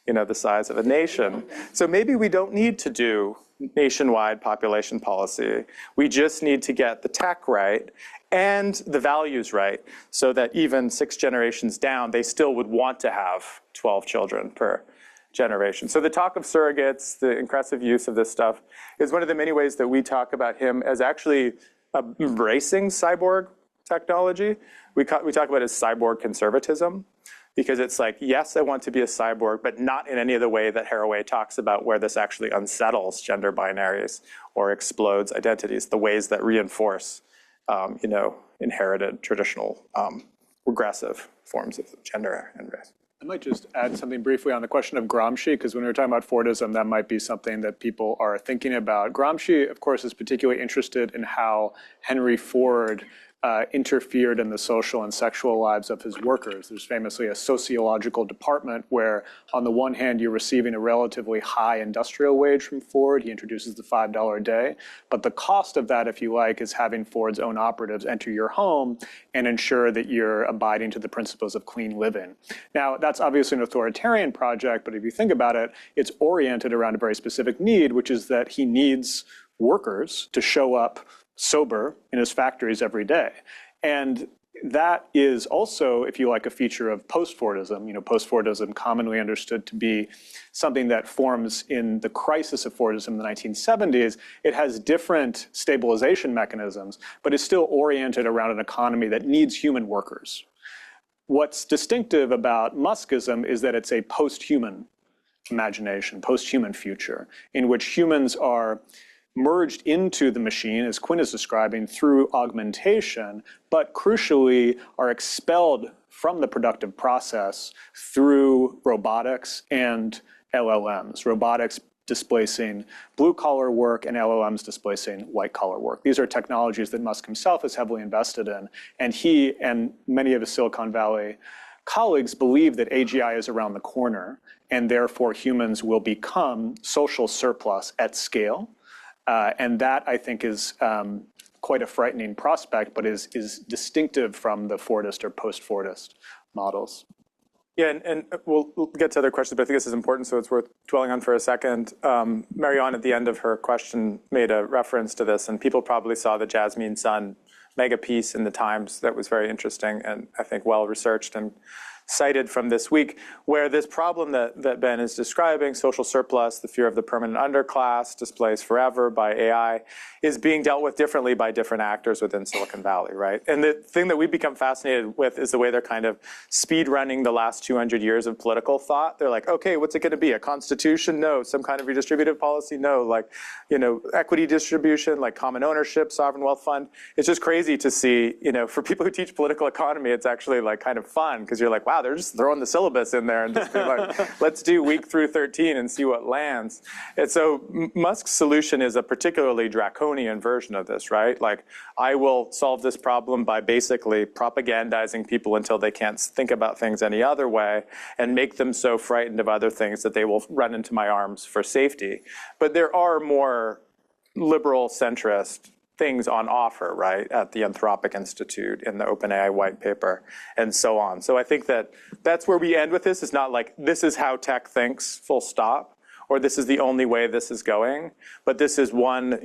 you know, the size of a nation. So maybe we don't need to do nationwide population policy. We just need to get the tech right and the values right so that even 6 generations down, they still would want to have 12 children per generation. So the talk of surrogates, the increasing use of this stuff, is one of the many ways that we talk about him as actually embracing cyborg technology. We talk about it as cyborg conservatism, because it's like, yes, I want to be a cyborg, but not in any of the way that Haraway talks about, where this actually unsettles gender binaries or explodes identities, the ways that reinforce, you know, inherited traditional regressive forms of gender and race. I might just add something briefly on the question of Gramsci, because when we're talking about Fordism, that might be something that people are thinking about. Gramsci, of course, is particularly interested in how Henry Ford interfered in the social and sexual lives of his workers. There's famously a sociological department where, on the one hand, you're receiving a relatively high industrial wage from Ford. He introduces the $5 a day. But the cost of that, if you like, is having Ford's own operatives enter your home and ensure that you're abiding to the principles of clean living. Now, that's obviously an authoritarian project, but if you think about it, it's oriented around a very specific need, which is that he needs workers to show up sober in his factories every day. And that is also, if you like, a feature of post-Fordism. Post-Fordism commonly understood to be something that forms in the crisis of Fordism in the 1970s. It has different stabilization mechanisms, but is still oriented around an economy that needs human workers. What's distinctive about Muskism is that it's a post-human imagination, post-human future, in which humans are merged into the machine, as Quinn is describing, through augmentation, but crucially are expelled from the productive process through robotics and LLMs. Robotics displacing blue-collar work and LLMs displacing white-collar work. These are technologies that Musk himself is heavily invested in, and he and many of his Silicon Valley colleagues believe that AGI is around the corner, and therefore humans will become social surplus at scale. And that, I think, is quite a frightening prospect, but is distinctive from the Fordist or post-Fordist models. Yeah, and we'll get to other questions, but I think this is important, so it's worth dwelling on for a second. Marianne, at the end of her question, made a reference to this, and people probably saw the Jasmine Sun mega piece in the Times that was very interesting and I think well-researched and cited from this week, where this problem that Ben is describing, social surplus, the fear of the permanent underclass, displaced forever by AI, is being dealt with differently by different actors within Silicon Valley, right? And the thing that we've become fascinated with is the way they're kind of speed running the last 200 years of political thought. They're like, okay, what's it going to be? A constitution? No. Some kind of redistributive policy? No. Like, equity distribution, like common ownership, sovereign wealth fund. It's just crazy to see, for people who teach political economy, it's actually like kind of fun because you're like, wow, they're just throwing the syllabus in there and just being like, let's do week through 13 and see what lands. And so Musk's solution is a particularly draconian version of this, right? Like, I will solve this problem by basically propagandizing people until they can't think about things any other way and make them so frightened of other things that they will run into my arms for safety. But there are more liberal centrist things on offer, right, at the Anthropic Institute, in the OpenAI white paper, and so on. So I think that's where we end with this. It's not like this is how tech thinks, full stop, or this is the only way this is going, but this is one,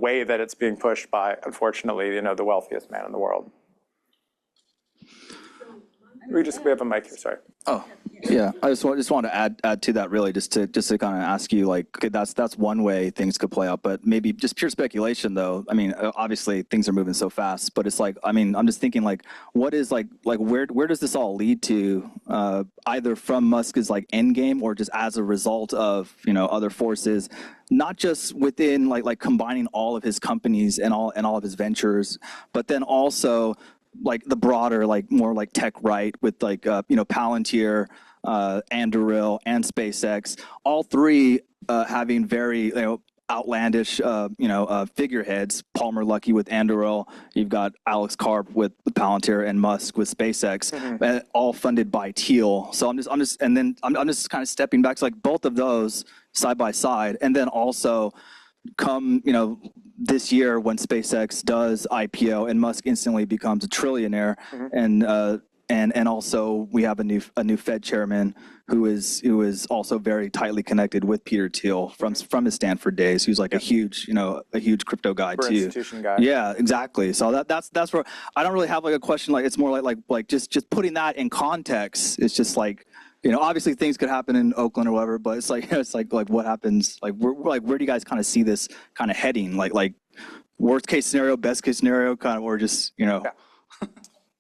way that it's being pushed by, unfortunately, the wealthiest man in the world. We have a mic here, sorry. Oh, yeah. I just want to add to that, really, just to kind of ask you, like, okay, that's one way things could play out, but maybe just pure speculation, though. I mean, obviously things are moving so fast, but it's like, I mean, I'm just thinking, like, what is like where does this all lead to, either from Musk's like end game or just as a result of other forces, not just within like combining all of his companies and all of his ventures, but then also like the broader, like more like tech right with like Palantir, Anduril, and SpaceX, all three having very outlandish figureheads. Palmer Luckey with Anduril, you've got Alex Karp with Palantir, and Musk with SpaceX, all funded by Thiel. So I'm just kind of stepping back. So like both of those side by side, and then also come this year when SpaceX does IPO and Musk instantly becomes a trillionaire, and also we have a new Fed chairman who is also very tightly connected with Peter Thiel from his Stanford days, who's like a huge crypto guy too. Institution guy. Yeah, exactly. So that's where I don't really have like a question. Like it's more like just putting that in context. It's just like, obviously things could happen in Oakland or whatever, but it's like what happens? Like where do you guys kind of see this kind of heading? Like worst case scenario, best case scenario, kind of, or just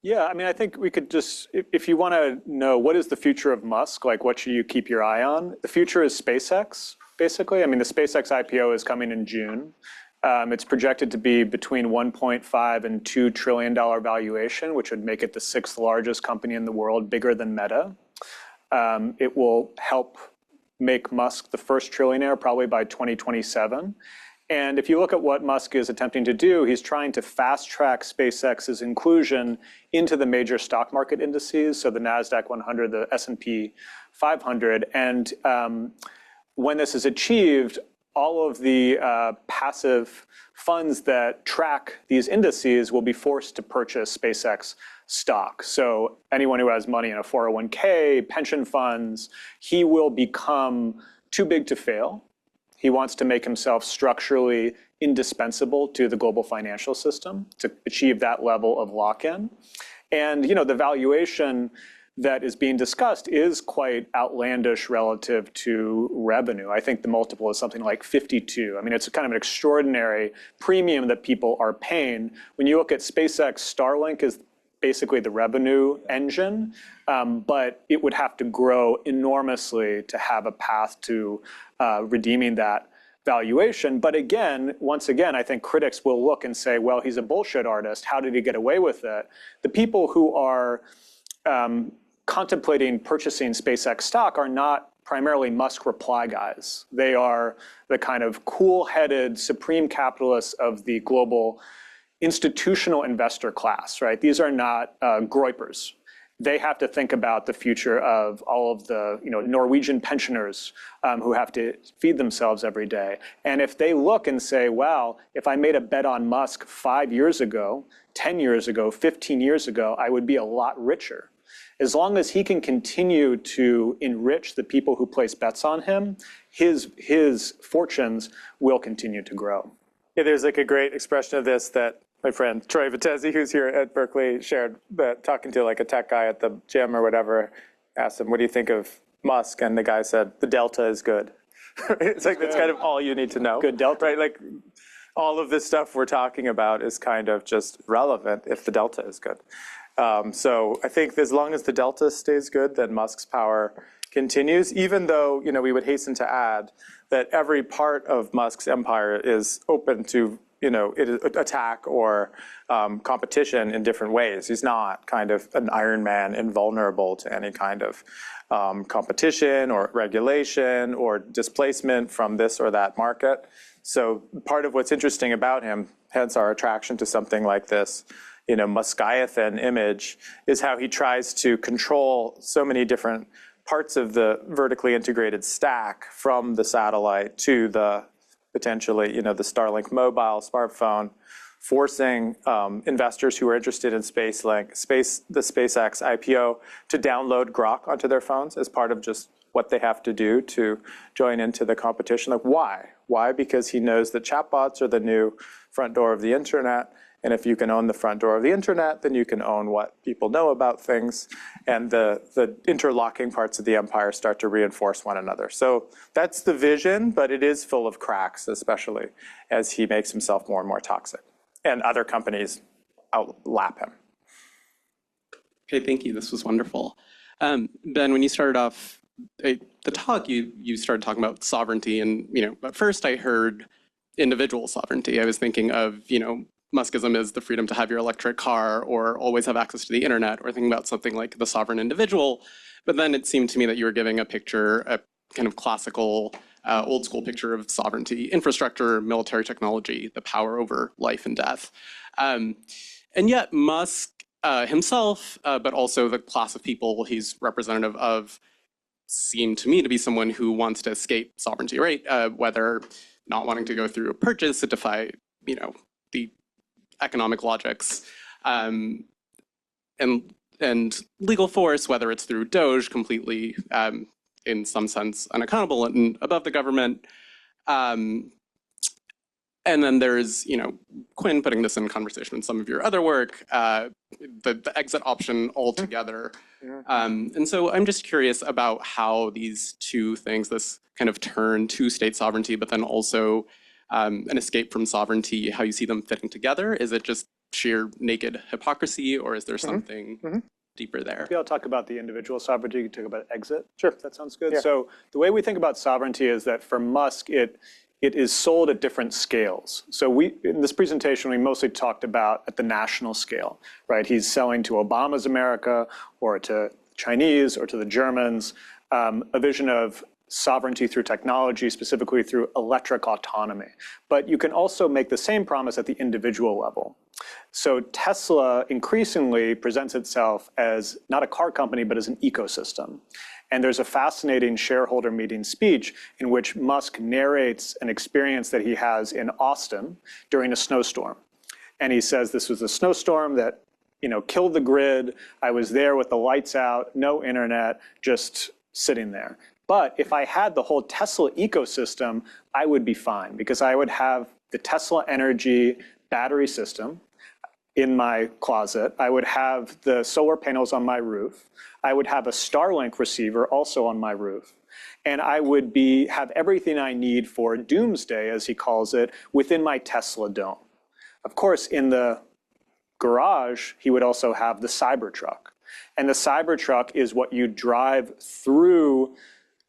Yeah, I mean, I think we could just, if you want to know what is the future of Musk, like what should you keep your eye on? The future is SpaceX, basically. I mean, the SpaceX IPO is coming in June. It's projected to be between 1.5 and $2 trillion valuation, which would make it the 6th largest company in the world, bigger than Meta. It will help make Musk the first trillionaire probably by 2027. And if you look at what Musk is attempting to do, he's trying to fast track SpaceX's inclusion into the major stock market indices, so the NASDAQ 100, the S&P 500. And when this is achieved, all of the passive funds that track these indices will be forced to purchase SpaceX stock. So anyone who has money in a 401k, pension funds, he will become too big to fail. He wants to make himself structurally indispensable to the global financial system to achieve that level of lock-in. And the valuation that is being discussed is quite outlandish relative to revenue. I think the multiple is something like 52. I mean, it's kind of an extraordinary premium that people are paying. When you look at SpaceX, Starlink is basically the revenue engine, but it would have to grow enormously to have a path to redeeming that valuation. But again, once again, I think critics will look and say, well, he's a bullshit artist. How did he get away with it? The people who are contemplating purchasing SpaceX stock are not primarily Musk reply guys. They are the kind of cool-headed supreme capitalists of the global institutional investor class, right? These are not groypers. They have to think about the future of all of the Norwegian pensioners who have to feed themselves every day. And if they look and say, wow, if I made a bet on Musk 5 years ago, 10 years ago, 15 years ago, I would be a lot richer. As long as he can continue to enrich the people who place bets on him, his fortunes will continue to grow. Yeah, there's like a great expression of this that my friend Troy Vitezzi, who's here at Berkeley, shared, that talking to like a tech guy at the gym or whatever, asked him, what do you think of Musk? And the guy said, the delta is good. It's like, that's kind of all you need to know. Good delta. Right? Like all of this stuff we're talking about is kind of just relevant if the delta is good. So I think as long as the delta stays good, then Musk's power continues, even though, we would hasten to add that every part of Musk's empire is open to, attack or competition in different ways. He's not kind of an Iron Man, invulnerable to any kind of competition or regulation or displacement from this or that market. So part of what's interesting about him, hence our attraction to something like this, Muskiathan image, is how he tries to control so many different parts of the vertically integrated stack, from the satellite to the potentially, the Starlink mobile smartphone, forcing investors who are interested in the SpaceX IPO to download Grok onto their phones as part of just what they have to do to join into the competition. Like, why? Why? Because he knows that chatbots are the new front door of the internet. And if you can own the front door of the internet, then you can own what people know about things. And the interlocking parts of the empire start to reinforce one another. So that's the vision, but it is full of cracks, especially as he makes himself more and more toxic. And other companies outlap him. Okay, thank you. This was wonderful. Ben, when you started off the talk, you started talking about sovereignty. And, at first I heard individual sovereignty. I was thinking of, Muskism is the freedom to have your electric car or always have access to the internet, or thinking about something like the sovereign individual. But then it seemed to me that you were giving a picture, a kind of classical, old school picture of sovereignty, infrastructure, military technology, the power over life and death. And yet Musk himself, but also the class of people he's representative of, seemed to me to be someone who wants to escape sovereignty, right? Whether not wanting to go through a purchase to defy, the economic logics, and legal force, whether it's through Doge, completely, in some sense, unaccountable and above the government. And then there's, Quinn putting this in conversation with some of your other work, the exit option altogether. And so I'm just curious about how these two things, this kind of turn to state sovereignty, but then also an escape from sovereignty, how you see them fitting together. Is it just sheer naked hypocrisy, or is there something deeper there? Maybe I'll talk about the individual sovereignty. You can talk about exit. Sure. That sounds good. Yeah. So the way we think about sovereignty is that for Musk, it is sold at different scales. So in this presentation, we mostly talked about at the national scale, right? He's selling to Obama's America, or to Chinese, or to the Germans, a vision of sovereignty through technology, specifically through electric autonomy. But you can also make the same promise at the individual level. So Tesla increasingly presents itself as not a car company, but as an ecosystem. And there's a fascinating shareholder meeting speech in which Musk narrates an experience that he has in Austin during a snowstorm. And he says, this was a snowstorm that killed the grid. I was there with the lights out, no internet, just sitting there. But if I had the whole Tesla ecosystem, I would be fine, because I would have the Tesla energy battery system. in my closet. I would have the solar panels on my roof. I would have a Starlink receiver also on my roof. And I would have everything I need for doomsday, as he calls it, within my Tesla dome. Of course, in the garage, he would also have the Cybertruck. And the Cybertruck is what you drive through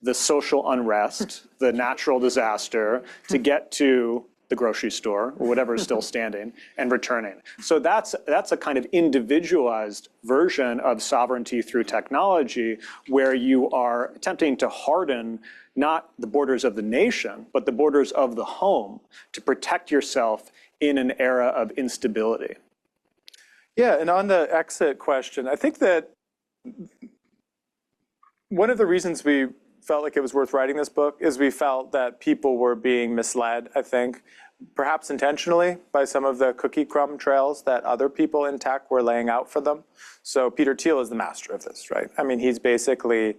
the social unrest, the natural disaster, to get to the grocery store or whatever is still standing and returning. So that's a kind of individualized version of sovereignty through technology, where you are attempting to harden not the borders of the nation, but the borders of the home to protect yourself in an era of instability. Yeah, and on the exit question, I think that one of the reasons we felt like it was worth writing this book is we felt that people were being misled, I think, perhaps intentionally, by some of the cookie crumb trails that other people in tech were laying out for them. So Peter Thiel is the master of this, right? I mean, he's basically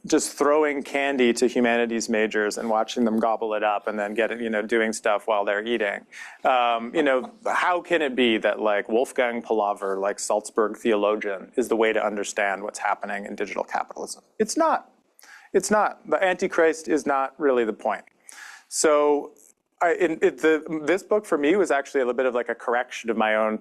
just throwing candy to humanities majors and watching them gobble it up and then doing stuff while they're eating. How can it be that like Wolfgang Paulhaver, like Salzburg theologian, is the way to understand what's happening in digital capitalism? It's not. It's not. The Antichrist is not really the point. So this book for me was actually a little bit of like a correction of my own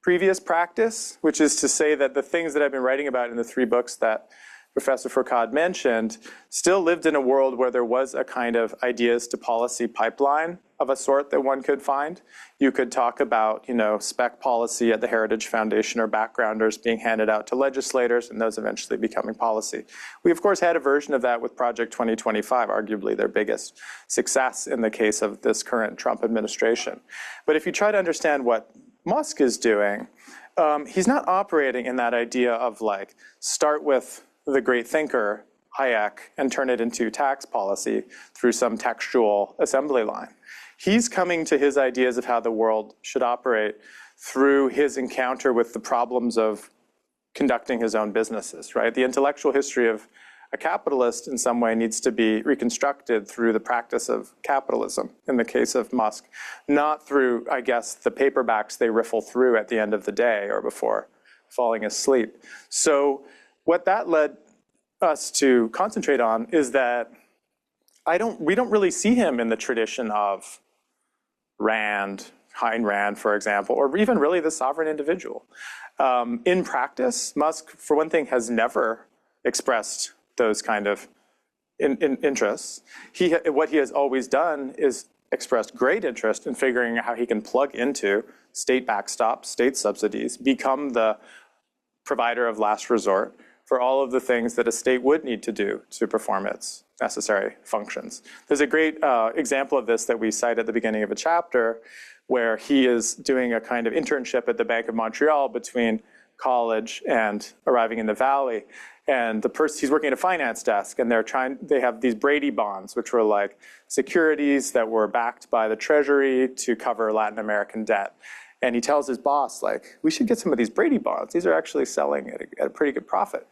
previous practice, which is to say that the things that I've been writing about in the 3 books that Professor Fourcade mentioned still lived in a world where there was a kind of ideas to policy pipeline of a sort that one could find. You could talk about, spec policy at the Heritage Foundation or backgrounders being handed out to legislators and those eventually becoming policy. We, of course, had a version of that with Project 2025, arguably their biggest success in the case of this current Trump administration. But if you try to understand what Musk is doing, he's not operating in that idea of like, start with the great thinker, Hayek, and turn it into tax policy through some textual assembly line. He's coming to his ideas of how the world should operate through his encounter with the problems of conducting his own businesses, right? The intellectual history of a capitalist in some way needs to be reconstructed through the practice of capitalism, in the case of Musk, not through, I guess, the paperbacks they riffle through at the end of the day or before falling asleep. So what that led us to concentrate on is that we don't really see him in the tradition of Rand, Ayn Rand, for example, or even really the sovereign individual. In practice, Musk, for one thing, has never expressed those kind of interests. What he has always done is expressed great interest in figuring out how he can plug into state backstop, state subsidies, become the provider of last resort for all of the things that a state would need to do to perform its necessary functions. There's a great example of this that we cite at the beginning of a chapter, where he is doing a kind of internship at the Bank of Montreal between college and arriving in the Valley. And he's working at a finance desk, and they have these Brady bonds, which were like securities that were backed by the Treasury to cover Latin American debt. And he tells his boss, like, we should get some of these Brady bonds. These are actually selling at a pretty good profit.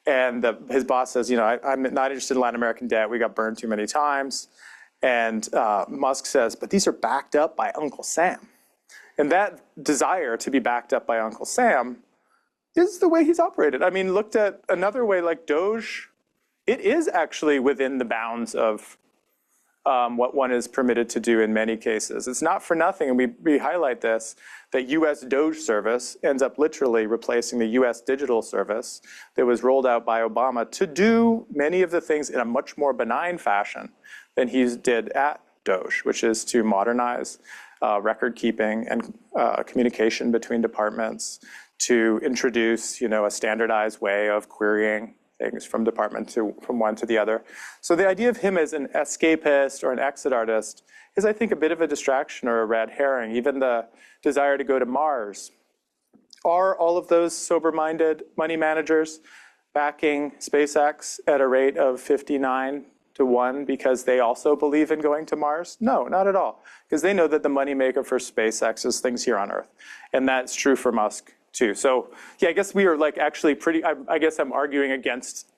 And his boss says, I'm not interested in Latin American debt. We got burned too many times. And Musk says, but these are backed up by Uncle Sam. And that desire to be backed up by Uncle Sam is the way he's operated. I mean, looked at another way, like Doge, it is actually within the bounds of what one is permitted to do in many cases. It's not for nothing, and we highlight this, that US Doge service ends up literally replacing the US digital service that was rolled out by Obama to do many of the things in a much more benign fashion than he did at Doge, which is to modernize record keeping and communication between departments, to introduce a standardized way of querying things from one to the other. So the idea of him as an escapist or an exit artist is, I think, a bit of a distraction or a red herring. Even the desire to go to Mars. Are all of those sober-minded money managers backing SpaceX at a rate of 59-1 because they also believe in going to Mars? No, not at all. Because they know that the moneymaker for SpaceX is things here on Earth. And that's true for Musk too. So yeah, I guess we are like actually I guess I'm arguing against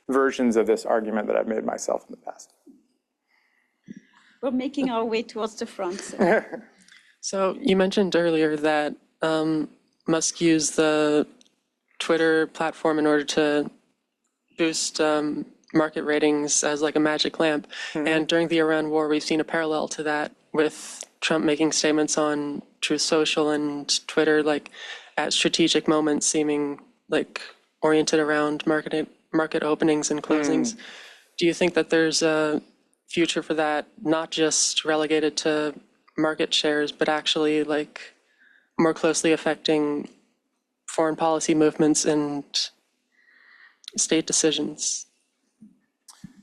versions of this argument that I've made myself in the past. We're making our way towards the front. So. So you mentioned earlier that Musk used the Twitter platform in order to boost market ratings as like a magic lamp. And during the Iran war, we've seen a parallel to that with Trump making statements on Truth Social and Twitter, like at strategic moments seeming like oriented around market openings and closings. Do you think that there's a future for that, not just relegated to market shares, but actually like more closely affecting foreign policy movements and state decisions?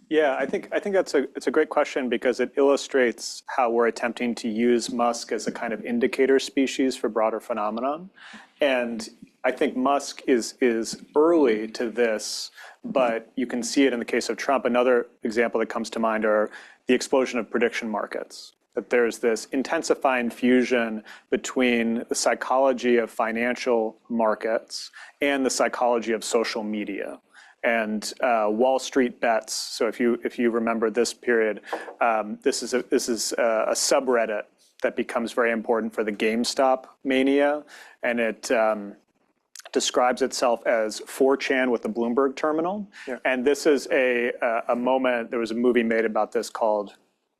Yeah, I think it's a great question because it illustrates how we're attempting to use Musk as a kind of indicator species for broader phenomenon. And I think Musk is early to this, but you can see it in the case of Trump. Another example that comes to mind are the explosion of prediction markets. That there's this intensifying fusion between the psychology of financial markets and the psychology of social media. And Wall Street bets. So if you remember this period, this is a subreddit that becomes very important for the GameStop mania, and it describes itself as 4chan with the Bloomberg terminal. Yeah. And this is a moment. There was a movie made about this called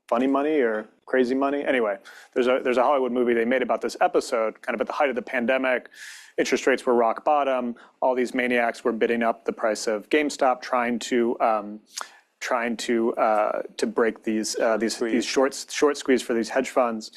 Funny Money or Crazy Money. Anyway, there's a Hollywood movie they made about this episode, kind of at the height of the pandemic. Interest rates were rock bottom. All these maniacs were bidding up the price of GameStop, trying to break these short squeeze for these hedge funds.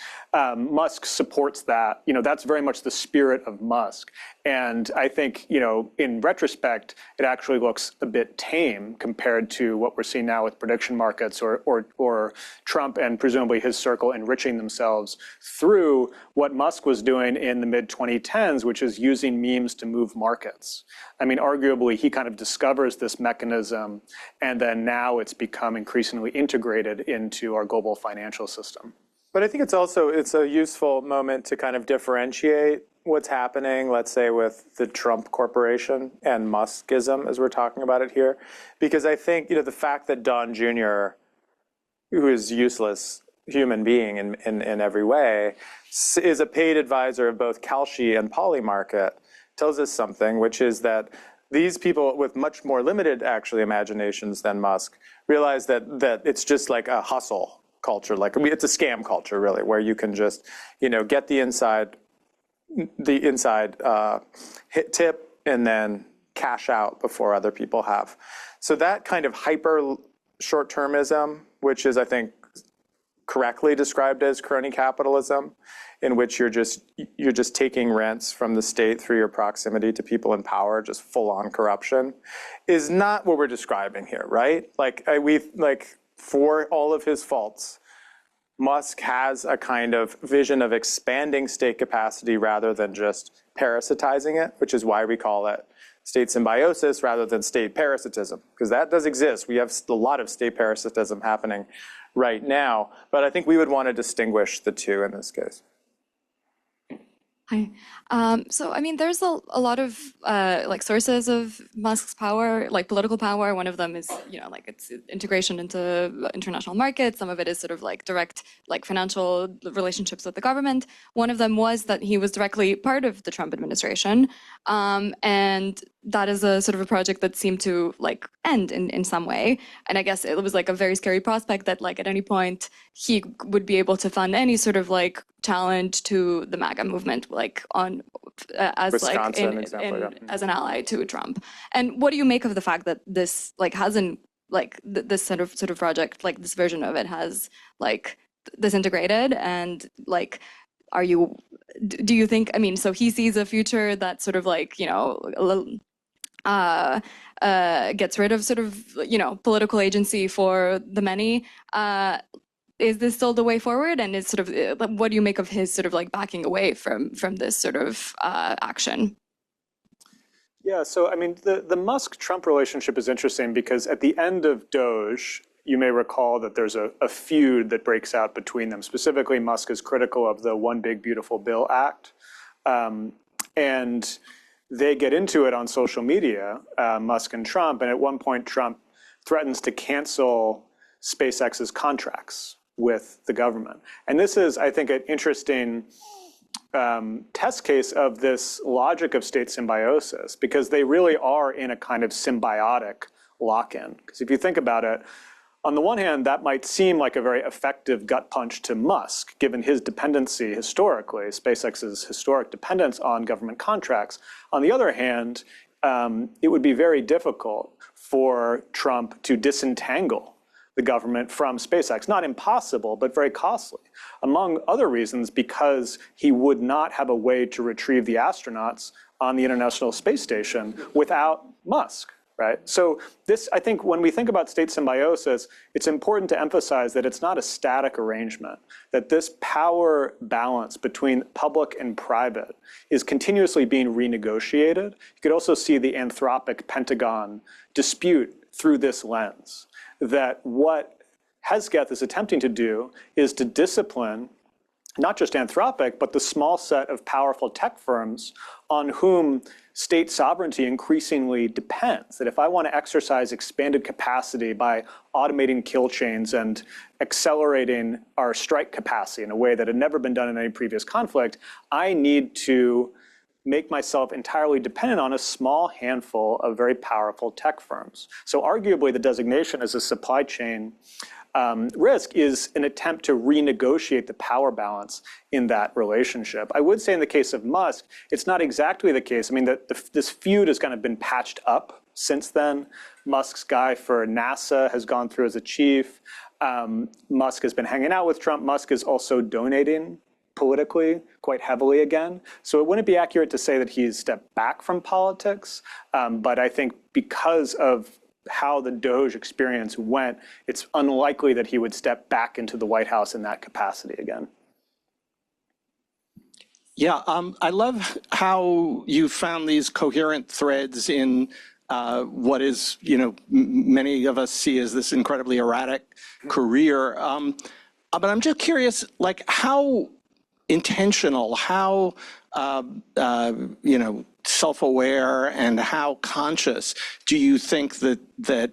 Musk supports that. That's very much the spirit of Musk. And I think, in retrospect, it actually looks a bit tame compared to what we're seeing now with prediction markets or Trump and presumably his circle enriching themselves through what Musk was doing in the mid-2010s, which is using memes to move markets. I mean, arguably, he kind of discovers this mechanism, and then now it's become increasingly integrated into our global financial system. But I think it's a useful moment to kind of differentiate what's happening, let's say, with the Trump Corporation and Muskism, as we're talking about it here. Because I think, the fact that Don Jr., who is useless human being in every way, is a paid advisor of both Kalshi and Polymarket, tells us something, which is that these people with much more limited, actually, imaginations than Musk realize that it's just like a hustle culture. It's a scam culture, really, where you can just, get the inside hit tip and then cash out before other people have. So that kind of hyper short-termism, which is, I think, correctly described as crony capitalism, in which you're just taking rents from the state through your proximity to people in power, just full-on corruption, is not what we're describing here, right? For all of his faults, Musk has a kind of vision of expanding state capacity rather than just parasitizing it, which is why we call it state symbiosis rather than state parasitism, because that does exist. We have a lot of state parasitism happening right now, but I think we would want to distinguish the two in this case. Hi. So, I mean, there's a lot of sources of Musk's power, like political power. One of them is, its integration into international markets. Some of it is sort of like direct, financial relationships with the government. One of them was that he was directly part of the Trump administration. And that is a sort of a project that seemed to end in some way. And I guess it was a very scary prospect that at any point he would be able to fund any sort of challenge to the MAGA movement, as Wisconsin as an ally to Trump. And what do you make of the fact that this hasn't this sort of project, this version of it has disintegrated? And do you think, so he sees a future that sort of gets rid of sort of, political agency for the many. Is this still the way forward? And is sort of, what do you make of his sort of backing away from this sort of action? Yeah, so the Musk-Trump relationship is interesting because at the end of Doge, you may recall that there's a feud that breaks out between them. Specifically, Musk is critical of the One Big Beautiful Bill Act. And they get into it on social media, Musk and Trump. And at one point, Trump threatens to cancel SpaceX's contracts with the government. And this is, I think, an interesting test case of this logic of state symbiosis, because they really are in a kind of symbiotic lock-in. Because if you think about it, on the one hand, that might seem like a very effective gut punch to Musk, given his dependency historically, SpaceX's historic dependence on government contracts. On the other hand, it would be very difficult for Trump to disentangle the government from SpaceX. Not impossible, but very costly. Among other reasons, because he would not have a way to retrieve the astronauts on the International Space Station without Musk. Right? So this, I think, when we think about state symbiosis, it's important to emphasize that it's not a static arrangement, that this power balance between public and private is continuously being renegotiated. You could also see the Anthropic Pentagon dispute through this lens, that what Hesketh is attempting to do is to discipline not just Anthropic, but the small set of powerful tech firms on whom state sovereignty increasingly depends. That if I want to exercise expanded capacity by automating kill chains and accelerating our strike capacity in a way that had never been done in any previous conflict, I need to make myself entirely dependent on a small handful of very powerful tech firms. So arguably the designation as a supply chain risk is an attempt to renegotiate the power balance in that relationship. I would say in the case of Musk, it's not exactly the case. I mean, this feud has kind of been patched up since then. Musk's guy for NASA has gone through as a chief. Musk has been hanging out with Trump. Musk is also donating politically quite heavily again. So it wouldn't be accurate to say that he's stepped back from politics. But I think because of how the Doge experience went, it's unlikely that he would step back into the White House in that capacity again. Yeah, I love how you found these coherent threads in what is, many of us see as this incredibly erratic career. But I'm just curious, like, how intentional, how self-aware, and how conscious do you think that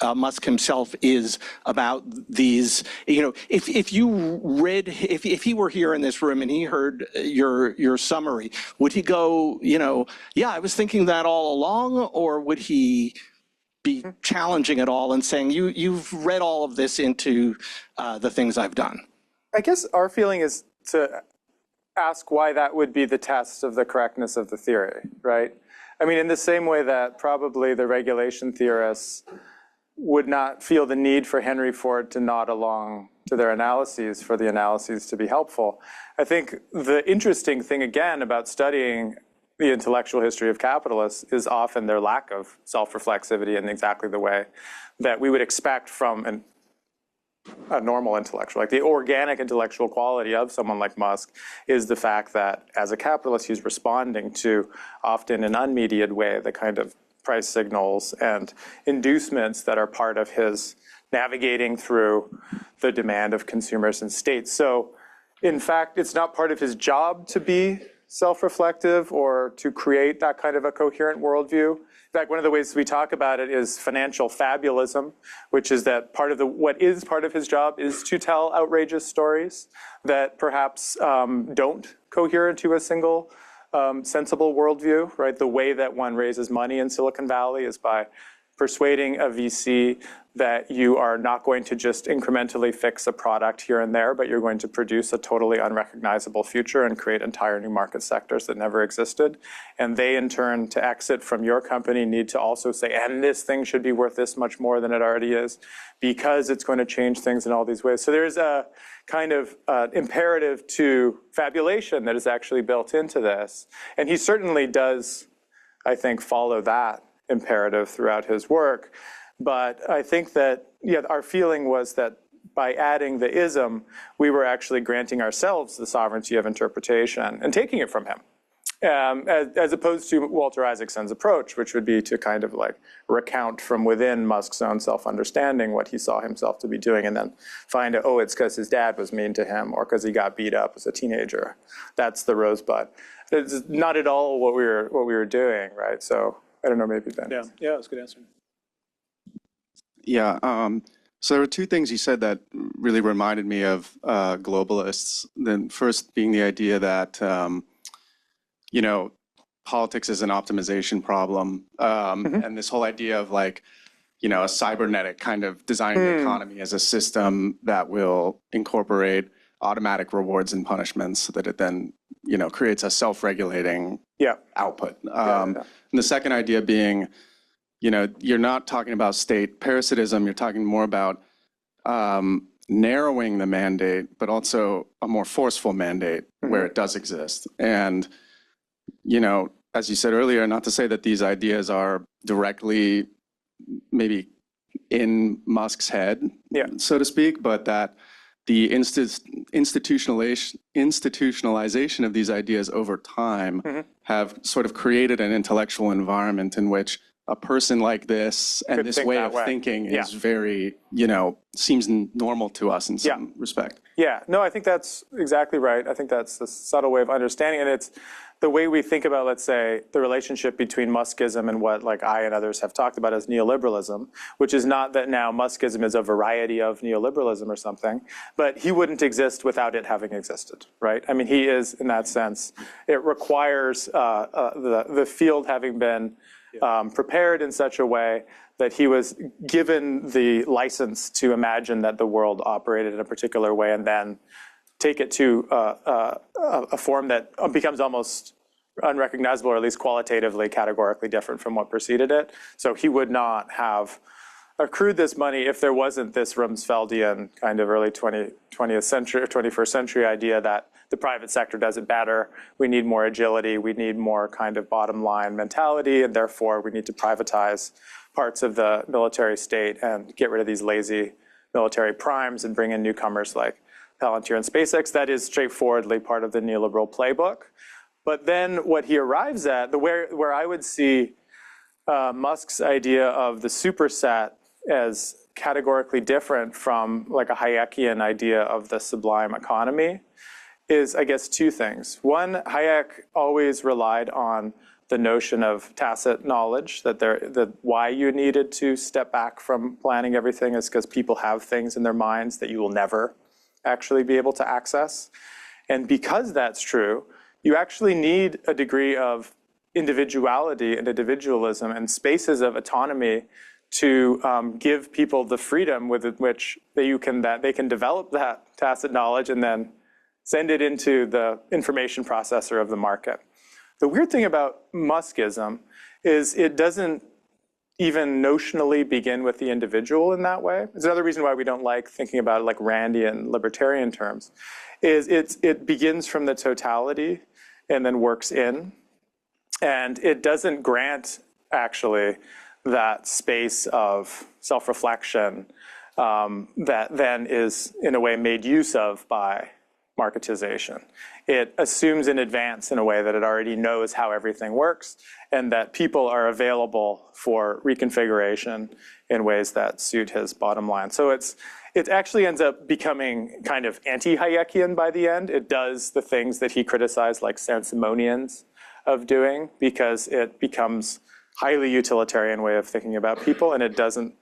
Musk himself is about these? If he were here in this room and he heard your summary, would he go, yeah, I was thinking that all along, or would he be challenging it all and saying, you've read all of this into the things I've done? I guess our feeling is to ask why that would be the test of the correctness of the theory, right? I mean, in the same way that probably the regulation theorists would not feel the need for Henry Ford to nod along to their analyses for the analyses to be helpful. I think the interesting thing, again, about studying the intellectual history of capitalists is often their lack of self-reflexivity in exactly the way that we would expect from a normal intellectual. Like, the organic intellectual quality of someone like Musk is the fact that as a capitalist, he's responding to, often in an unmediated way, the kind of price signals and inducements that are part of his navigating through the demand of consumers and states. So in fact, it's not part of his job to be self-reflective or to create that kind of a coherent worldview. In fact, one of the ways we talk about it is financial fabulism, which is that what is part of his job is to tell outrageous stories that perhaps don't cohere into a single sensible worldview, right? The way that one raises money in Silicon Valley is by persuading a VC that you are not going to just incrementally fix a product here and there, but you're going to produce a totally unrecognizable future and create entire new market sectors that never existed. And they, in turn, to exit from your company, need to also say, and this thing should be worth this much more than it already is, because it's going to change things in all these ways. So there's a kind of imperative to fabulation that is actually built into this. And he certainly does, I think, follow that imperative throughout his work. But I think that, our feeling was that by adding the ism, we were actually granting ourselves the sovereignty of interpretation and taking it from him, as opposed to Walter Isaacson's approach, which would be to kind of like recount from within Musk's own self-understanding what he saw himself to be doing, and then find out, it's because his dad was mean to him or because he got beat up as a teenager. That's the rosebud. It's not at all what we were doing, right? So I don't know, maybe Ben. Yeah, that's a good answer. Yeah, So there were two things you said that really reminded me of globalists. The first being the idea that, you know, politics is an optimization problem. And this whole idea of like, you know, a cybernetic kind of designing the economy as a system that will incorporate automatic rewards and punishments so that it then, you know, creates a self-regulating output. And the second idea being, you know, you're not talking about state parasitism, you're talking more about narrowing the mandate, but also a more forceful mandate where it does exist. And, you know, as you said earlier, not to say that these ideas are directly maybe in Musk's head, so to speak, but that the institutionalization of these ideas over time have sort of created an intellectual environment in which a person like this and this way of thinking is very, you know, seems normal to us in some respect. Yeah, no, I think that's exactly right. I think that's a subtle way of understanding it. It's the way we think about, let's say, the relationship between Muskism and what like I and others have talked about as neoliberalism, which is not that now Muskism is a variety of neoliberalism or something, but he wouldn't exist without it having existed, right? I mean, he is, in that sense, it requires the field having been prepared in such a way that he was given the license to imagine that the world operated in a particular way and then take it to a form that becomes almost unrecognizable, or at least qualitatively, categorically different from what preceded it. So he would not have accrued this money if there wasn't this Rumsfeldian kind of early 20th century or 21st century idea that the private sector does it better. We need more agility. We need more kind of bottom line mentality, and therefore we need to privatize parts of the military state and get rid of these lazy military primes and bring in newcomers like Palantir and SpaceX. That is straightforwardly part of the neoliberal playbook. But then what he arrives at, where I would see Musk's idea of the superset as categorically different from like a Hayekian idea of the sublime economy, is, I guess, two things. One, Hayek always relied on the notion of tacit knowledge, that why you needed to step back from planning everything is because people have things in their minds that you will never actually be able to access. And because that's true, you actually need a degree of individuality and individualism and spaces of autonomy to give people the freedom with which they can develop that tacit knowledge and then send it into the information processor of the market. The weird thing about Muskism is it doesn't even notionally begin with the individual in that way. It's another reason why we don't like thinking about it like Randian libertarian terms, is it begins from the totality and then works in. And it doesn't grant, actually, that space of self-reflection that then is, in a way, made use of by marketization. It assumes in advance in a way that it already knows how everything works and that people are available for reconfiguration in ways that suit his bottom line. So it actually ends up becoming kind of anti-Hayekian by the end. It does the things that he criticized like Saint-Simonians of doing because it becomes highly utilitarian way of thinking about people, and it doesn't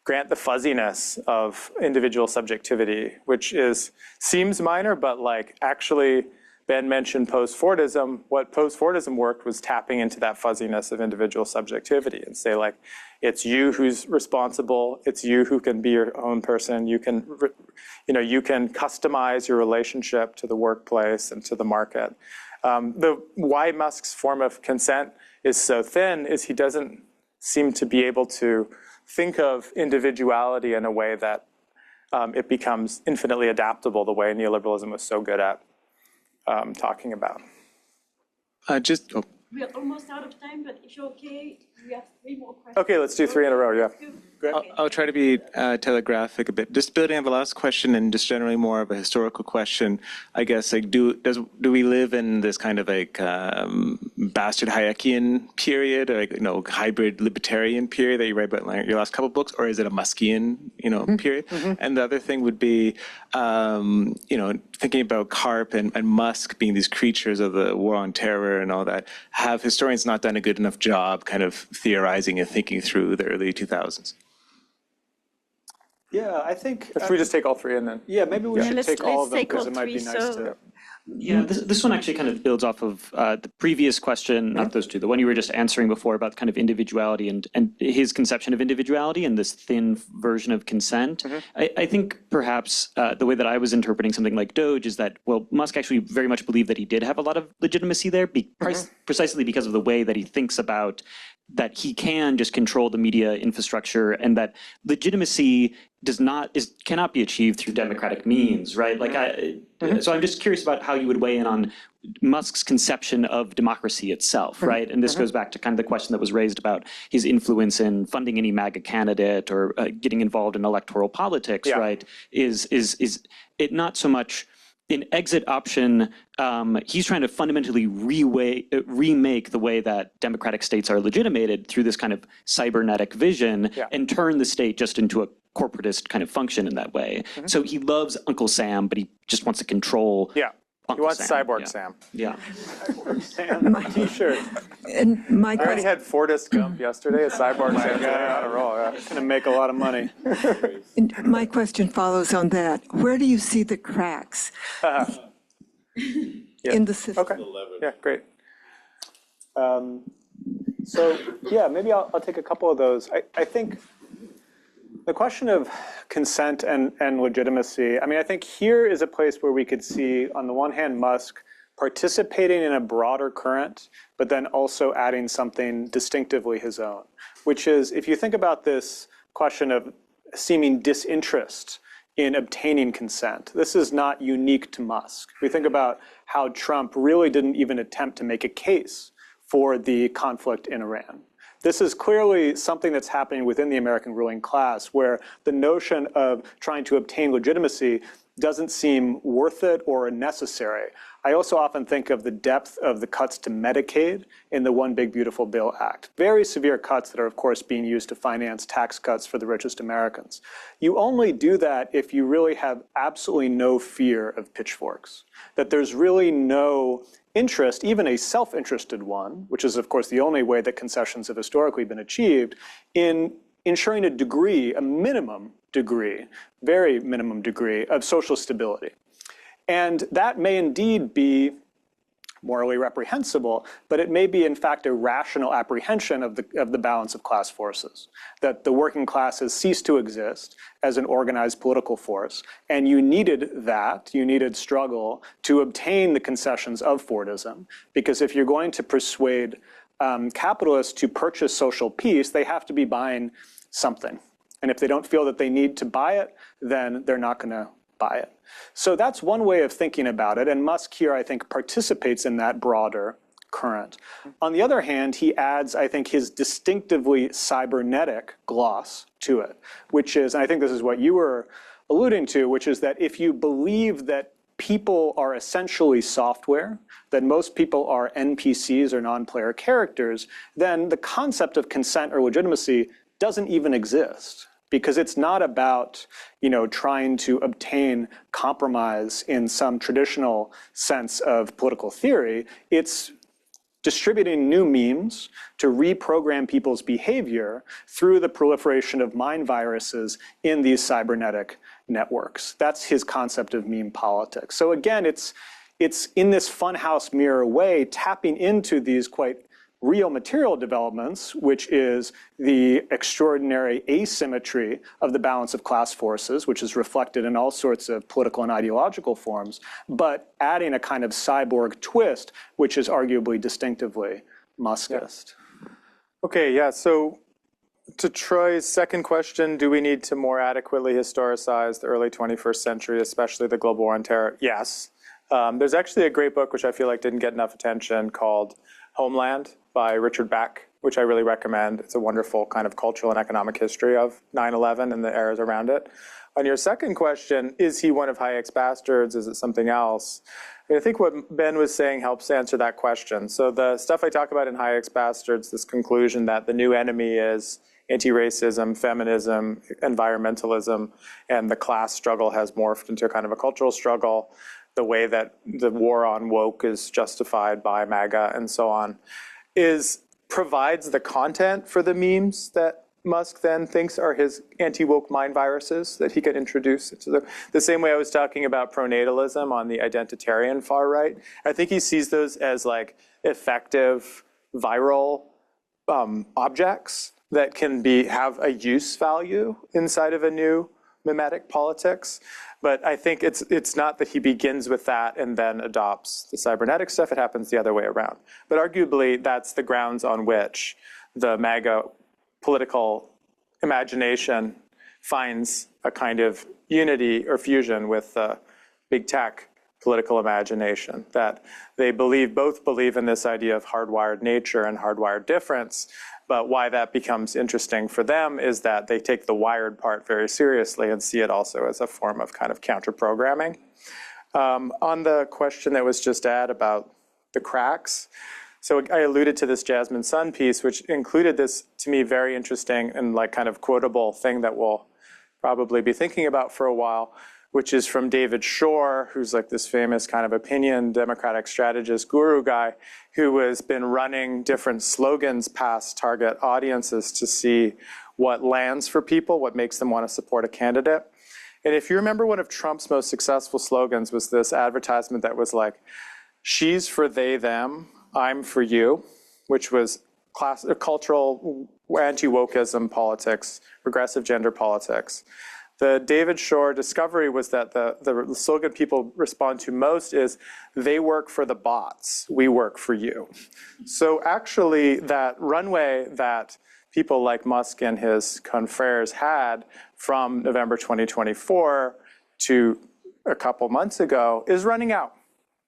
grant the fuzziness of individual subjectivity, which seems minor, but like actually Ben mentioned post-Fordism. What post-Fordism worked was tapping into that fuzziness of individual subjectivity and say like, it's you who's responsible. It's you who can be your own person. You can customize your relationship to the workplace and to the market. Why Musk's form of consent is so thin is he doesn't seem to be able to think of individuality in a way that it becomes infinitely adaptable, the way neoliberalism was so good at talking about. We're almost out of time, but if you're okay, we have 3 more questions. Okay, let's do 3 in a row, yeah. I'll try to be telegraphic a bit. Just building on the last question and just generally more of a historical question, I guess, like do we live in this kind of like bastard Hayekian period, or like, hybrid libertarian period that you write about in your last couple of books, or is it a Muskian, period? And the other thing would be, thinking about Karp and Musk being these creatures of the war on terror and all that. Have historians not done a good enough job kind of theorizing and thinking through the early 2000s? Yeah, I think. Should we just take all three and then? Yeah, maybe we should let's- take all let's of them take all because it might be three, nice so- to. Yeah, this one actually kind of builds off of the previous question, not those two, the one you were just answering before about kind of individuality and his conception of individuality and this thin version of consent. I think perhaps the way that I was interpreting something like Doge is that, well, Musk actually very much believed that he did have a lot of legitimacy there, precisely because of the way that he thinks about that he can just control the media infrastructure and that legitimacy cannot be achieved through democratic means, right? Like so I'm just curious about how you would weigh in on Musk's conception of democracy itself, right? And this goes back to kind of the question that was raised about his influence in funding any MAGA candidate or getting involved in electoral politics, right? Is it not so much in exit option, he's trying to fundamentally remake the way that democratic states are legitimated through this kind of cybernetic vision and turn the state just into a corporatist kind of function in that way. So he loves Uncle Sam, but he just wants to control Uncle He wants Sam. Cyborg Sam. Yeah. Sam T-shirt. And my I already had Forrest Gump yesterday. A Cyborg Sam today on a roll. Yeah. Gonna make a lot of money. my question follows on that. Where do you see the cracks in the system? Okay. Yeah, great. So yeah, maybe I'll take a couple of those. I think the question of consent and legitimacy, I mean, I think here is a place where we could see, on the one hand, Musk participating in a broader current, but then also adding something distinctively his own, which is, if you think about this question of seeming disinterest in obtaining consent, this is not unique to Musk. We think about how Trump really didn't even attempt to make a case for the conflict in Iran. This is clearly something that's happening within the American ruling class, where the notion of trying to obtain legitimacy doesn't seem worth it or necessary. I also often think of the depth of the cuts to Medicaid in the One Big Beautiful Bill Act. Very severe cuts that are, of course, being used to finance tax cuts for the richest Americans. You only do that if you really have absolutely no fear of pitchforks, that there's really no interest, even a self-interested one, which is, of course, the only way that concessions have historically been achieved, in ensuring a degree, a minimum degree, very minimum degree of social stability. And that may indeed be morally reprehensible, but it may be, in fact, a rational apprehension of the balance of class forces, that the working class has ceased to exist as an organized political force, and you needed struggle to obtain the concessions of Fordism, because if you're going to persuade capitalists to purchase social peace, they have to be buying something. And if they don't feel that they need to buy it, then they're not going to buy it. So that's one way of thinking about it. And Musk here, I think, participates in that broader current. On the other hand, he adds, I think, his distinctively cybernetic gloss to it, which is, and I think this is what you were alluding to, which is that if you believe that people are essentially software, that most people are NPCs or non-player characters, then the concept of consent or legitimacy doesn't even exist. Because it's not about, trying to obtain compromise in some traditional sense of political theory. It's distributing new memes to reprogram people's behavior through the proliferation of mind viruses in these cybernetic networks. That's his concept of meme politics. So again, it's in this funhouse mirror way, tapping into these quite real material developments, which is the extraordinary asymmetry of the balance of class forces, which is reflected in all sorts of political and ideological forms, but adding a kind of cyborg twist, which is arguably distinctively Muskist. Okay, yeah, so to Troy's second question, do we need to more adequately historicize the early 21st century, especially the global war on terror? Yes. There's actually a great book, which I feel like didn't get enough attention, called Homeland by Richard Bach, which I really recommend. It's a wonderful kind of cultural and economic history of 9/11 and the eras around it. On your second question, is he one of Hayek's bastards? Is it something else? I think what Ben was saying helps answer that question. So the stuff I talk about in Hayek's Bastards, this conclusion that the new enemy is anti-racism, feminism, environmentalism, and the class struggle has morphed into kind of a cultural struggle, the way that the war on woke is justified by MAGA and so on, provides the content for the memes that Musk then thinks are his anti-woke mind viruses that he could introduce into the same way I was talking about pronatalism on the identitarian far right. I think he sees those as like effective viral objects that can have a use value inside of a new mimetic politics. But I think it's not that he begins with that and then adopts the cybernetic stuff. It happens the other way around. But arguably, that's the grounds on which the MAGA political imagination finds a kind of unity or fusion with the big tech political imagination, that they both believe in this idea of hardwired nature and hardwired difference. But why that becomes interesting for them is that they take the wired part very seriously and see it also as a form of kind of counter-programming. On the question that was just asked about the cracks, so I alluded to this Jasmine Sun piece, which included this, to me, very interesting and like kind of quotable thing that we'll probably be thinking about for a while, which is from David Shore, who's like this famous kind of opinion democratic strategist guru guy, who has been running different slogans past target audiences to see what lands for people, what makes them want to support a candidate. And if you remember, one of Trump's most successful slogans was this advertisement that was like, "She's for they, them, I'm for you," which was cultural anti-wokeism politics, regressive gender politics. The David Shore discovery was that the slogan people respond to most is, "They work for the bots, we work for you." So actually, that runway that people like Musk and his confreres had from November 2024 to a couple months ago is running out.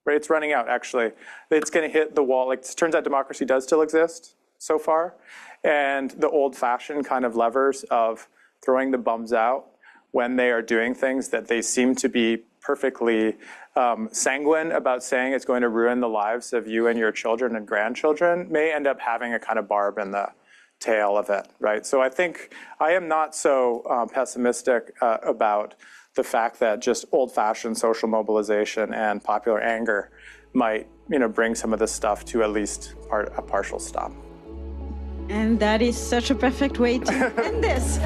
Right, it's running out, actually. It's going to hit the wall. Like, it turns out democracy does still exist so far. And the old-fashioned kind of levers of throwing the bums out when they are doing things that they seem to be perfectly sanguine about saying it's going to ruin the lives of you and your children and grandchildren may end up having a kind of barb in the tail of it, right? So I think I am not so pessimistic about the fact that just old-fashioned social mobilization and popular anger might, bring some of this stuff to at least a partial stop. And that is such a perfect way to end this.